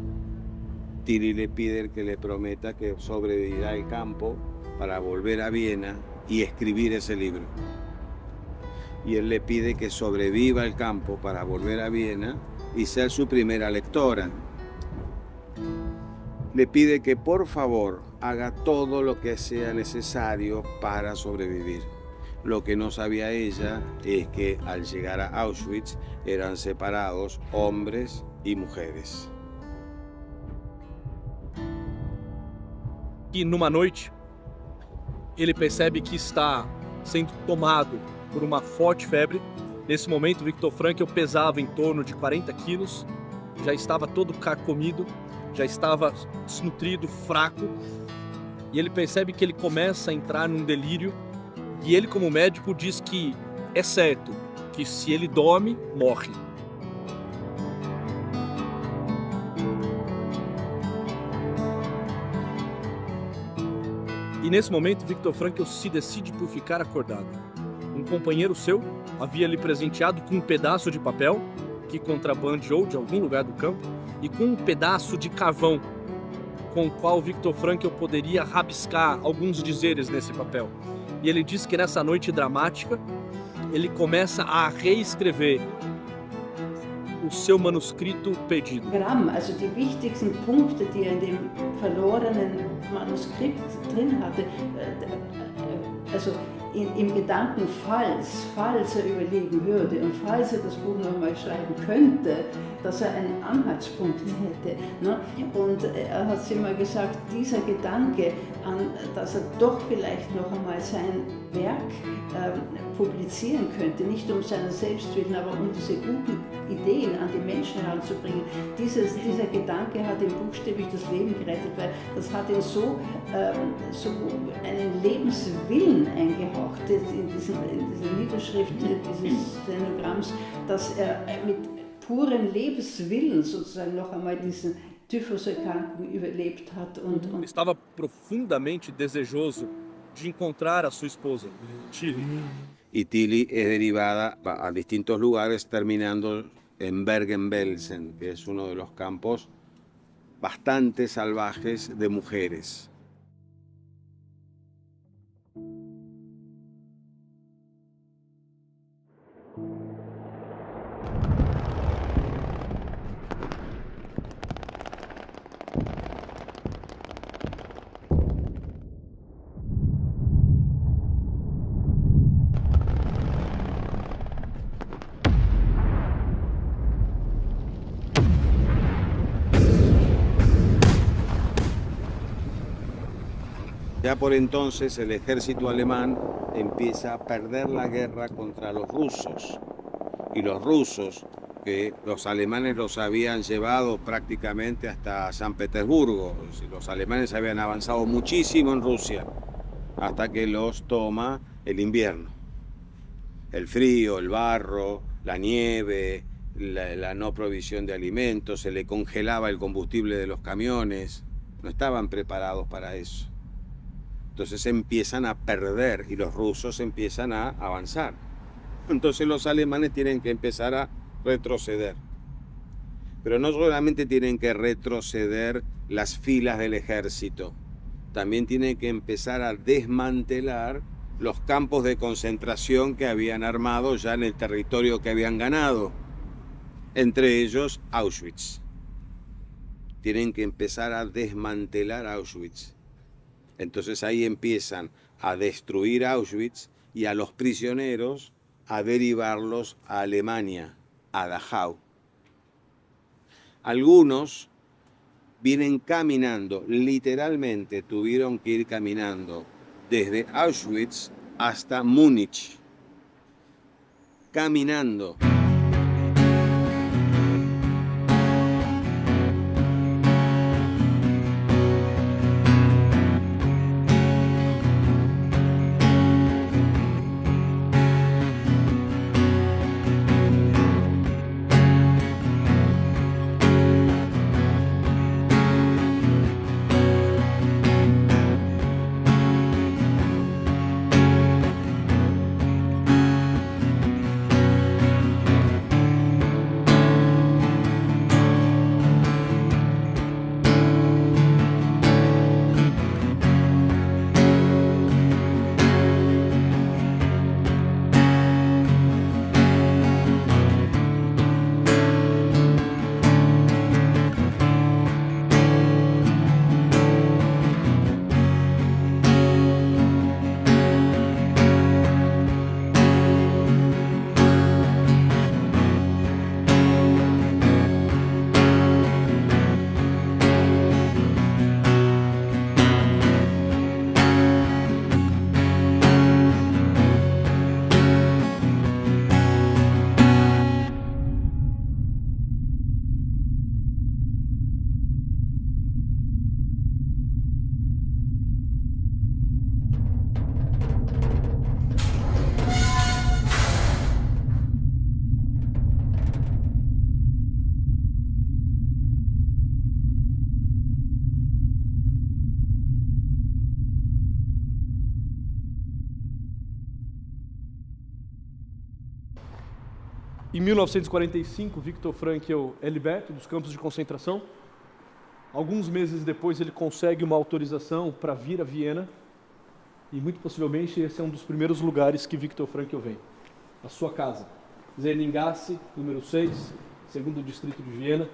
Tilly le pide que le prometa que sobrevivirá al campo para volver a Viena y escribir ese libro. Y él le pide que sobreviva al campo para volver a Viena y ser su primera lectora. Le pide que por favor haga todo lo que sea necesario para sobrevivir. Lo que no sabía ella es que al llegar a Auschwitz eran separados hombres y mujeres. E numa noite, ele percebe que está sendo tomado por uma forte febre. Nesse momento, Viktor Frankl pesava em torno de 40 quilos, já estava todo carcomido, já estava desnutrido, fraco, e ele percebe que ele começa a entrar num delírio, e ele, como médico, diz que é certo que se ele dorme, morre. E nesse momento, Viktor Frankl se decide por ficar acordado. Um companheiro seu havia lhe presenteado com um pedaço de papel que contrabandeou de algum lugar do campo e com um pedaço de carvão com o qual Viktor Frankl poderia rabiscar alguns dizeres nesse papel. E ele diz que nessa noite dramática ele começa a reescrever o seu manuscrito perdido. Also die wichtigsten Punkte, die in dem verlorenen Manuskript drin hatte, also im Gedanken, falls er überleben würde und falls er das Buch nochmal schreiben könnte, dass er einen Anhaltspunkt hätte. Ne? Und er hat sich mal gesagt, dieser Gedanke, dass er doch vielleicht noch einmal sein Werk publizieren könnte, nicht um seiner selbst willen, aber um diese guten Ideen an die Menschen heranzubringen. Dieser Gedanke hat ihm buchstäblich das Leben gerettet, weil das hat ihm so einen Lebenswillen eingehaucht in dieser Niederschrift dieses Stenogramms, dass er mit puren Lebenswillen sozusagen noch einmal diese Typhuserkrankung überlebt hat. Ele estava profundamente desejoso de encontrar a sua esposa, Tilly. Y Tilly es derivada a distintos lugares, terminando en Bergen-Belsen, que es uno de los campos bastante salvajes de mujeres. Ya por entonces el ejército alemán empieza a perder la guerra contra los rusos. Y los rusos, que los alemanes los habían llevado prácticamente hasta San Petersburgo. Los alemanes habían avanzado muchísimo en Rusia hasta que los toma el invierno. El frío, el barro, la nieve, la no provisión de alimentos, se le congelaba el combustible de los camiones. No estaban preparados para eso. Entonces empiezan a perder y los rusos empiezan a avanzar. Entonces los alemanes tienen que empezar a retroceder. Pero no solamente tienen que retroceder las filas del ejército, también tienen que empezar a desmantelar los campos de concentración que habían armado ya en el territorio que habían ganado. entre ellos Auschwitz. Tienen que empezar a desmantelar Auschwitz. Entonces ahí empiezan a destruir Auschwitz y a los prisioneros a derivarlos a Alemania, a Dachau. Algunos vienen caminando, literalmente tuvieron que ir caminando desde Auschwitz hasta Múnich, caminando. Em 1945, Viktor Frankl é liberto dos campos de concentração. Alguns meses depois, ele consegue uma autorização para vir a Viena. E, muito possivelmente, esse é um dos primeiros lugares que Viktor Frankl vem. A sua casa. Zerningasse, número 6, segundo distrito de Viena.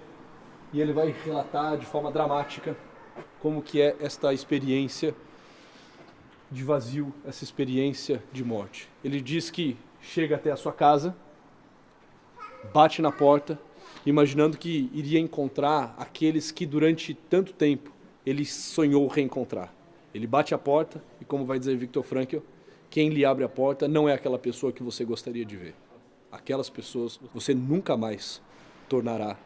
E ele vai relatar de forma dramática como que é esta experiência de vazio, essa experiência de morte. Ele diz que chega até a sua casa, bate na porta, imaginando que iria encontrar aqueles que durante tanto tempo ele sonhou reencontrar. Ele bate a porta e, como vai dizer Viktor Frankl, quem lhe abre a porta não é aquela pessoa que você gostaria de ver. Aquelas pessoas você nunca mais tornará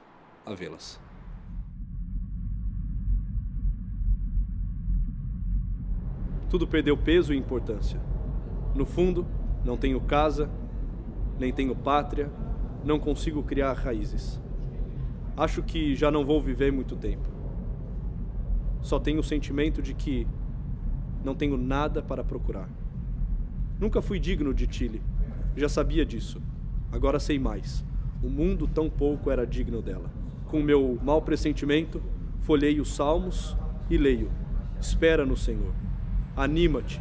a vê-las. Tudo perdeu peso e importância. No fundo, não tenho casa, nem tenho pátria, não consigo criar raízes. Acho que já não vou viver muito tempo. Só tenho o sentimento de que não tenho nada para procurar. Nunca fui digno de Chile. Já sabia disso. Agora sei mais. O mundo tão pouco era digno dela. Com meu mau pressentimento, folheio os salmos e leio: espera no Senhor. Anima-te.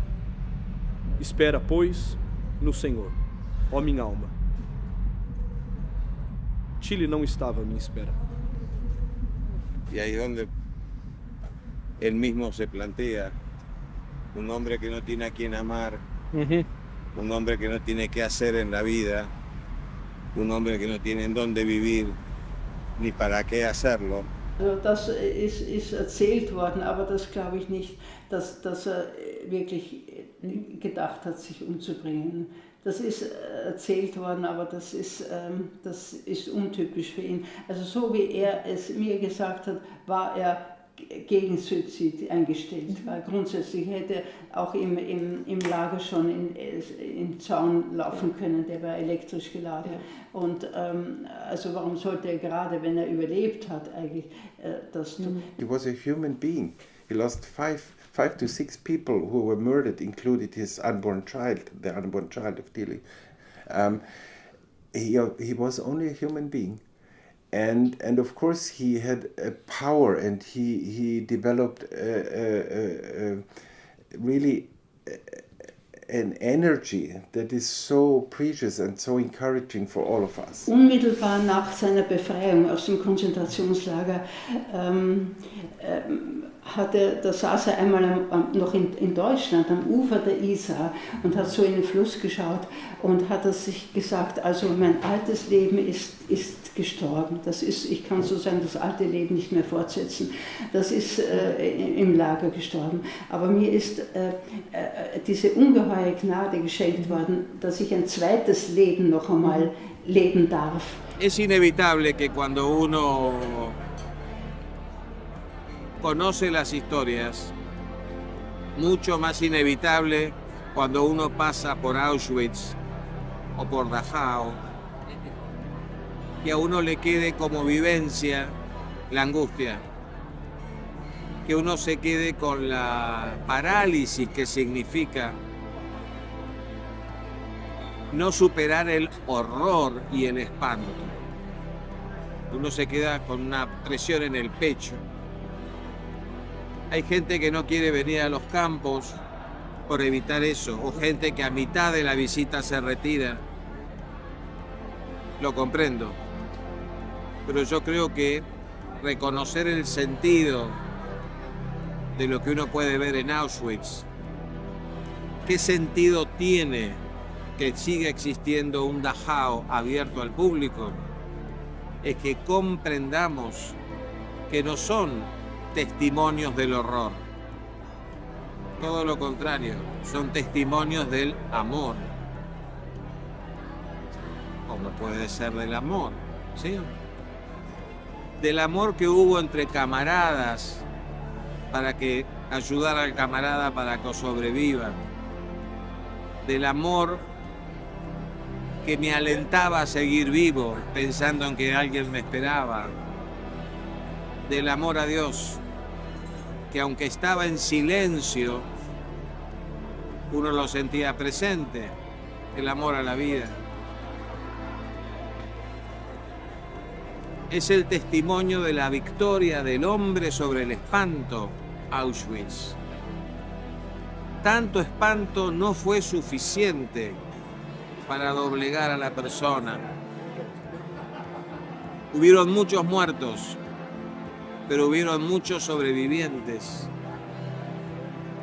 Espera, pois, no Senhor, ó minha alma. Chile não estava à minha espera. Y ahí es donde él mismo se plantea, un hombre que no tiene a quien amar, un hombre que no tiene qué hacer en la vida, un hombre que no tiene en dónde vivir, ni para qué hacerlo. Also das ist erzählt worden, aber das glaube ich nicht, dass er wirklich gedacht hat, sich umzubringen. Das ist erzählt worden, aber das ist untypisch für ihn. Also so wie er es mir gesagt hat, war er gegen Suizid eingestellt. Weil grundsätzlich hätte auch im Lager schon in Zaun laufen können, der war elektrisch geladen. Ja. Und also warum sollte er gerade, wenn er überlebt hat, eigentlich das tun? He was a human being. He lost five to six people who were murdered, included his unborn child, the unborn child of Tilly. He was only a human being. And of course he had a power, and he developed really an energy that is so precious and so encouraging for all of us. Unmittelbar nach seiner Befreiung aus dem Konzentrationslager da saß er einmal noch in Deutschland am Ufer der Isar und hat so in den Fluss geschaut und hat er sich gesagt, also mein altes Leben ist gestorben. Das ist, ich kann so sagen, das alte Leben nicht mehr fortsetzen. Das ist im Lager gestorben. Aber mir ist diese ungeheure Gnade geschenkt worden, dass ich ein zweites Leben noch einmal leben darf. Es inevitable que cuando uno conoce las historias, mucho más inevitable cuando uno pasa por Auschwitz o por Dachau, que a uno le quede como vivencia la angustia, que uno se quede con la parálisis que significa no superar el horror y el espanto. Uno se queda con una presión en el pecho. Hay gente que no quiere venir a los campos por evitar eso, o gente que a mitad de la visita se retira. Lo comprendo, pero yo creo que reconocer el sentido de lo que uno puede ver en Auschwitz, qué sentido tiene que siga existiendo un Dachau abierto al público, es que comprendamos que no son testimonios del horror. Todo lo contrario, son testimonios del amor. Como puede ser del amor, ¿sí? Del amor que hubo entre camaradas para que ayudar al camarada para que sobreviva. Del amor que me alentaba a seguir vivo, pensando en que alguien me esperaba. Del amor a Dios, que aunque estaba en silencio, uno lo sentía presente, el amor a la vida. Es el testimonio de la victoria del hombre sobre el espanto, Auschwitz. Tanto espanto no fue suficiente para doblegar a la persona. Hubieron muchos muertos, pero hubieron muchos sobrevivientes.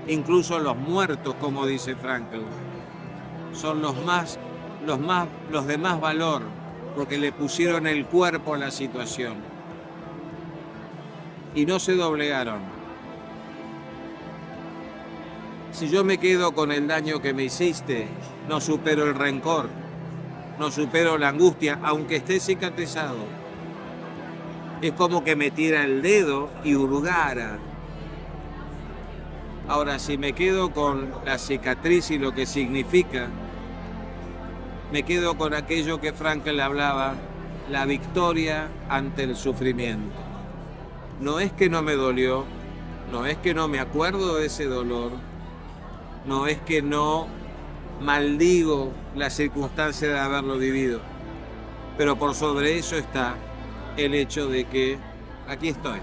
Incluso los muertos, como dice Frankl, son los de más valor, porque le pusieron el cuerpo a la situación. Y no se doblegaron. Si yo me quedo con el daño que me hiciste, no supero el rencor, no supero la angustia, aunque esté cicatrizado. Es como que metiera el dedo y hurgara. Ahora, si me quedo con la cicatriz y lo que significa, me quedo con aquello que Frankl hablaba, la victoria ante el sufrimiento. No es que no me dolió, no es que no me acuerdo de ese dolor, no es que no maldigo la circunstancia de haberlo vivido, pero por sobre eso está el hecho de que aquí estoy.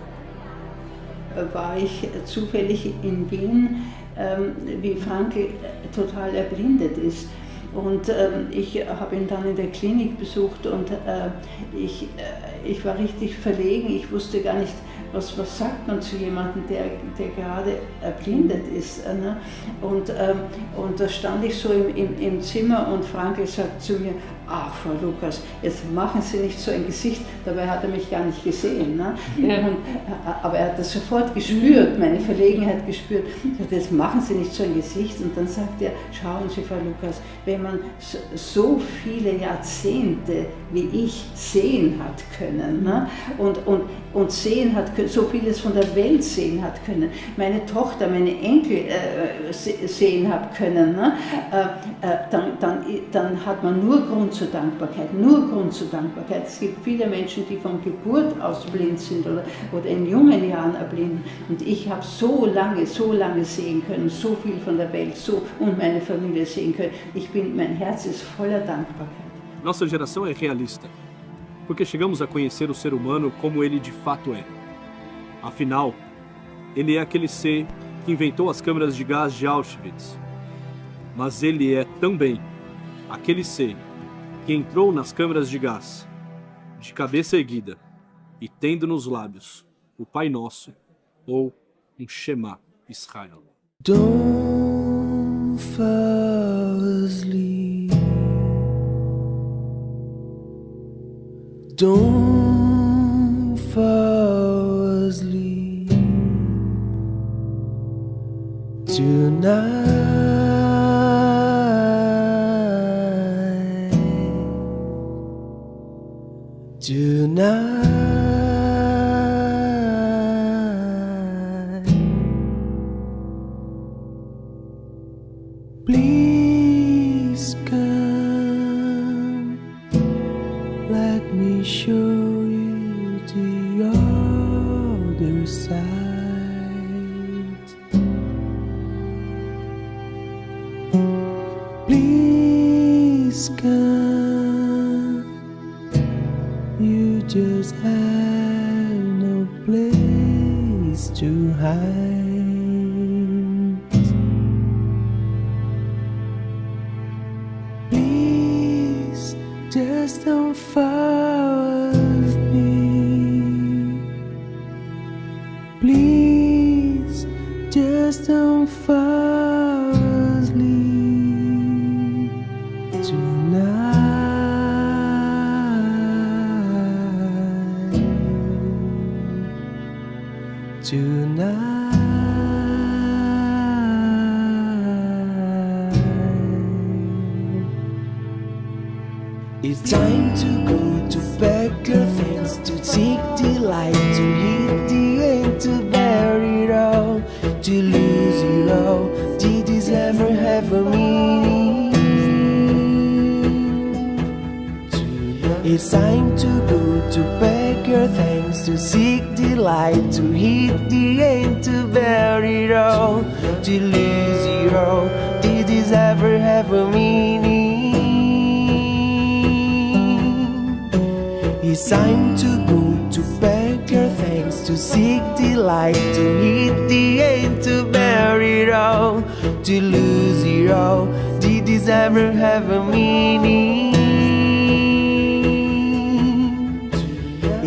War ich zufällig in Wien, wie Frankl total erblindet ist. Und ich habe ihn dann in der Klinik besucht und ich war richtig verlegen. Ich wusste gar nicht, was sagt man zu jemandem, der gerade erblindet ist. Ne? Und da stand ich so im Zimmer und Frankl sagt zu mir, ach, Frau Lukas, jetzt machen Sie nicht so ein Gesicht. Dabei hat er mich gar nicht gesehen. Ne? Aber er hat das sofort gespürt, meine Verlegenheit gespürt. Jetzt machen Sie nicht so ein Gesicht. Und dann sagt er, schauen Sie, Frau Lukas, wenn man so viele Jahrzehnte wie ich sehen hat können, ne? und sehen hat können, so vieles von der Welt sehen hat können, meine Tochter, meine Enkel sehen hat können, ne? Dann hat man nur Grund zur Dankbarkeit, nur Grund zur Dankbarkeit. Es gibt viele Menschen, die von Geburt aus blind sind oder in jungen Jahren erblinden. Und ich habe so lange sehen können, so viel von der Welt und meine Familie sehen können. Mein Herz ist voller Dankbarkeit. Nossa geração é realista, porque chegamos a conhecer o ser humano como ele de fato é. Afinal, ele é aquele ser que inventou as câmeras de gás de Auschwitz. mas ele é também aquele ser que entrou nas câmeras de gás, de cabeça erguida, e tendo nos lábios o Pai Nosso, ou um Shema Israel. Don't fall asleep. Don't fall asleep tonight. Tonight. Please come, let me show you the other side. Please come, you just have no place to hide. Just don't fall asleep. Please, just don't fall asleep tonight. Tonight. It's time to go to pack your things, to seek delight, to hit the end, to bury it all, to lose it all. Did this ever have a meaning? It's time to go to pack your things, to seek delight, to hit the end, to bury it all, to lose it all. Did this ever have a meaning? It's time to go to pack your things, to seek delight, to hit the end, to bury it all, to lose it all. Did this ever have a meaning?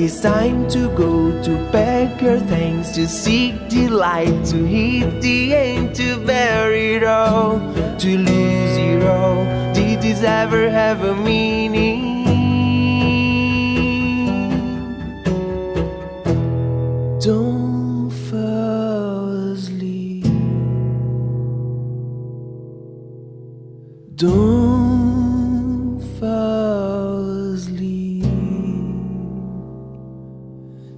It's time to go to pack your things, to seek delight, to hit the end, to bury it all, to lose it all. Did this ever have a meaning? Don't fall asleep. Don't fall asleep.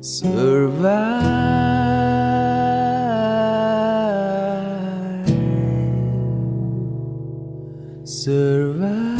Survive. Survive.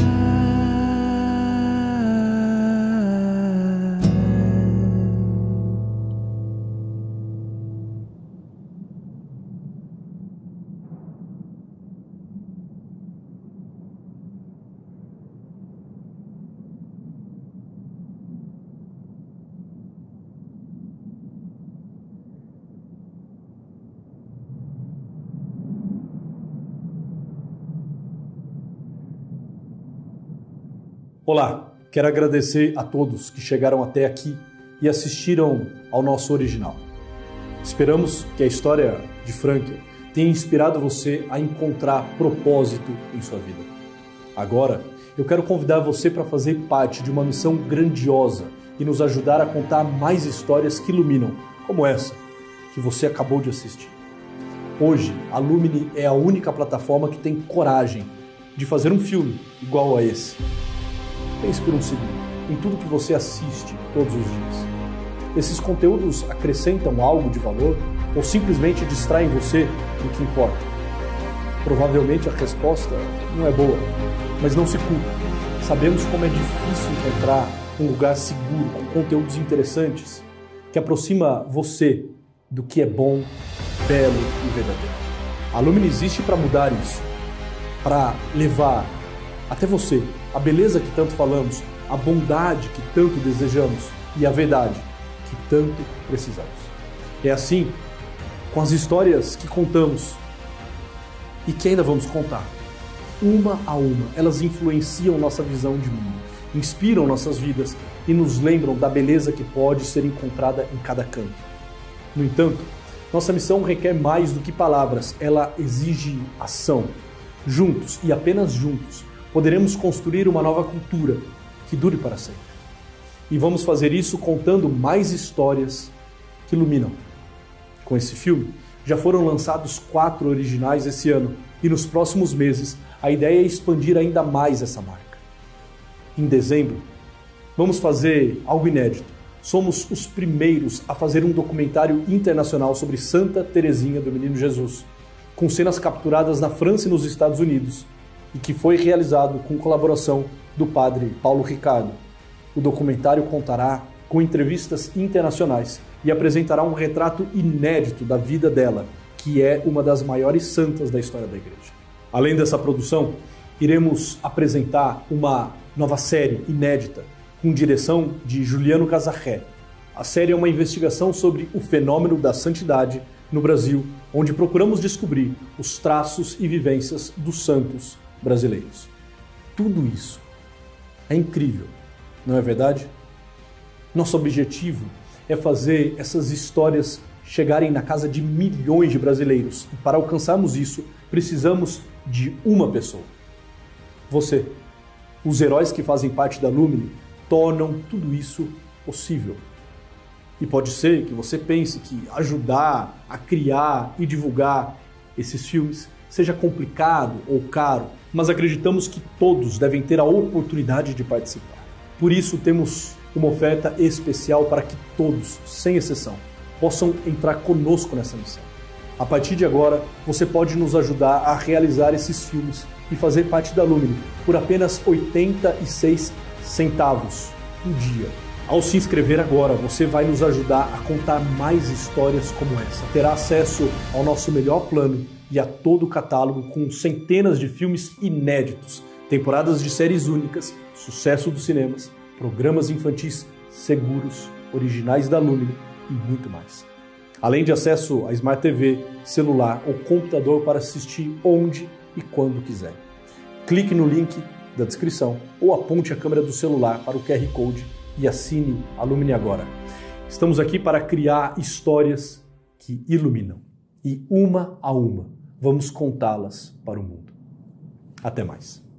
Olá, quero agradecer a todos que chegaram até aqui e assistiram ao nosso original. Esperamos que a história de Frankl tenha inspirado você a encontrar propósito em sua vida. Agora, eu quero convidar você para fazer parte de uma missão grandiosa e nos ajudar a contar mais histórias que iluminam, como essa que você acabou de assistir. Hoje, a Lumini é a única plataforma que tem coragem de fazer um filme igual a esse. Pense por um segundo em tudo que você assiste todos os dias. Esses conteúdos acrescentam algo de valor ou simplesmente distraem você do que importa? Provavelmente a resposta não é boa, mas não se culpe. Sabemos como é difícil encontrar um lugar seguro com conteúdos interessantes que aproxima você do que é bom, belo e verdadeiro. A Lumini existe para mudar isso, para levar até você a beleza que tanto falamos, a bondade que tanto desejamos e a verdade que tanto precisamos. É assim, com as histórias que contamos e que ainda vamos contar, uma a uma, elas influenciam nossa visão de mundo, inspiram nossas vidas e nos lembram da beleza que pode ser encontrada em cada canto. No entanto, nossa missão requer mais do que palavras, ela exige ação. Juntos, e apenas juntos, poderemos construir uma nova cultura que dure para sempre. E vamos fazer isso contando mais histórias que iluminam. Com esse filme, já foram lançados 4 originais esse ano, e nos próximos meses a ideia é expandir ainda mais essa marca. Em dezembro, vamos fazer algo inédito. Somos os primeiros a fazer um documentário internacional sobre Santa Teresinha do Menino Jesus, com cenas capturadas na França e nos Estados Unidos, e que foi realizado com colaboração do padre Paulo Ricardo. O documentário contará com entrevistas internacionais e apresentará um retrato inédito da vida dela, que é uma das maiores santas da história da Igreja. Além dessa produção, iremos apresentar uma nova série inédita, com direção de Juliano Casarré. A série é uma investigação sobre o fenômeno da santidade no Brasil, onde procuramos descobrir os traços e vivências dos santos brasileiros. Tudo isso é incrível, não é verdade? Nosso objetivo é fazer essas histórias chegarem na casa de milhões de brasileiros. E para alcançarmos isso, precisamos de uma pessoa. Você. Os heróis que fazem parte da Lumine tornam tudo isso possível. E pode ser que você pense que ajudar a criar e divulgar esses filmes seja complicado ou caro, mas acreditamos que todos devem ter a oportunidade de participar. Por isso temos uma oferta especial para que todos, sem exceção, possam entrar conosco nessa missão. A partir de agora, você pode nos ajudar a realizar esses filmes e fazer parte da Lumine por apenas 86 centavos por dia. Ao se inscrever agora, você vai nos ajudar a contar mais histórias como essa. Terá acesso ao nosso melhor plano e a todo o catálogo com centenas de filmes inéditos, temporadas de séries únicas, sucesso dos cinemas, programas infantis seguros, originais da Lumine e muito mais. Além de acesso a Smart TV, celular ou computador para assistir onde e quando quiser. Clique no link da descrição ou aponte a câmera do celular para o QR Code e assine a Lumine agora. Estamos aqui para criar histórias que iluminam e uma a uma vamos contá-las para o mundo. Até mais.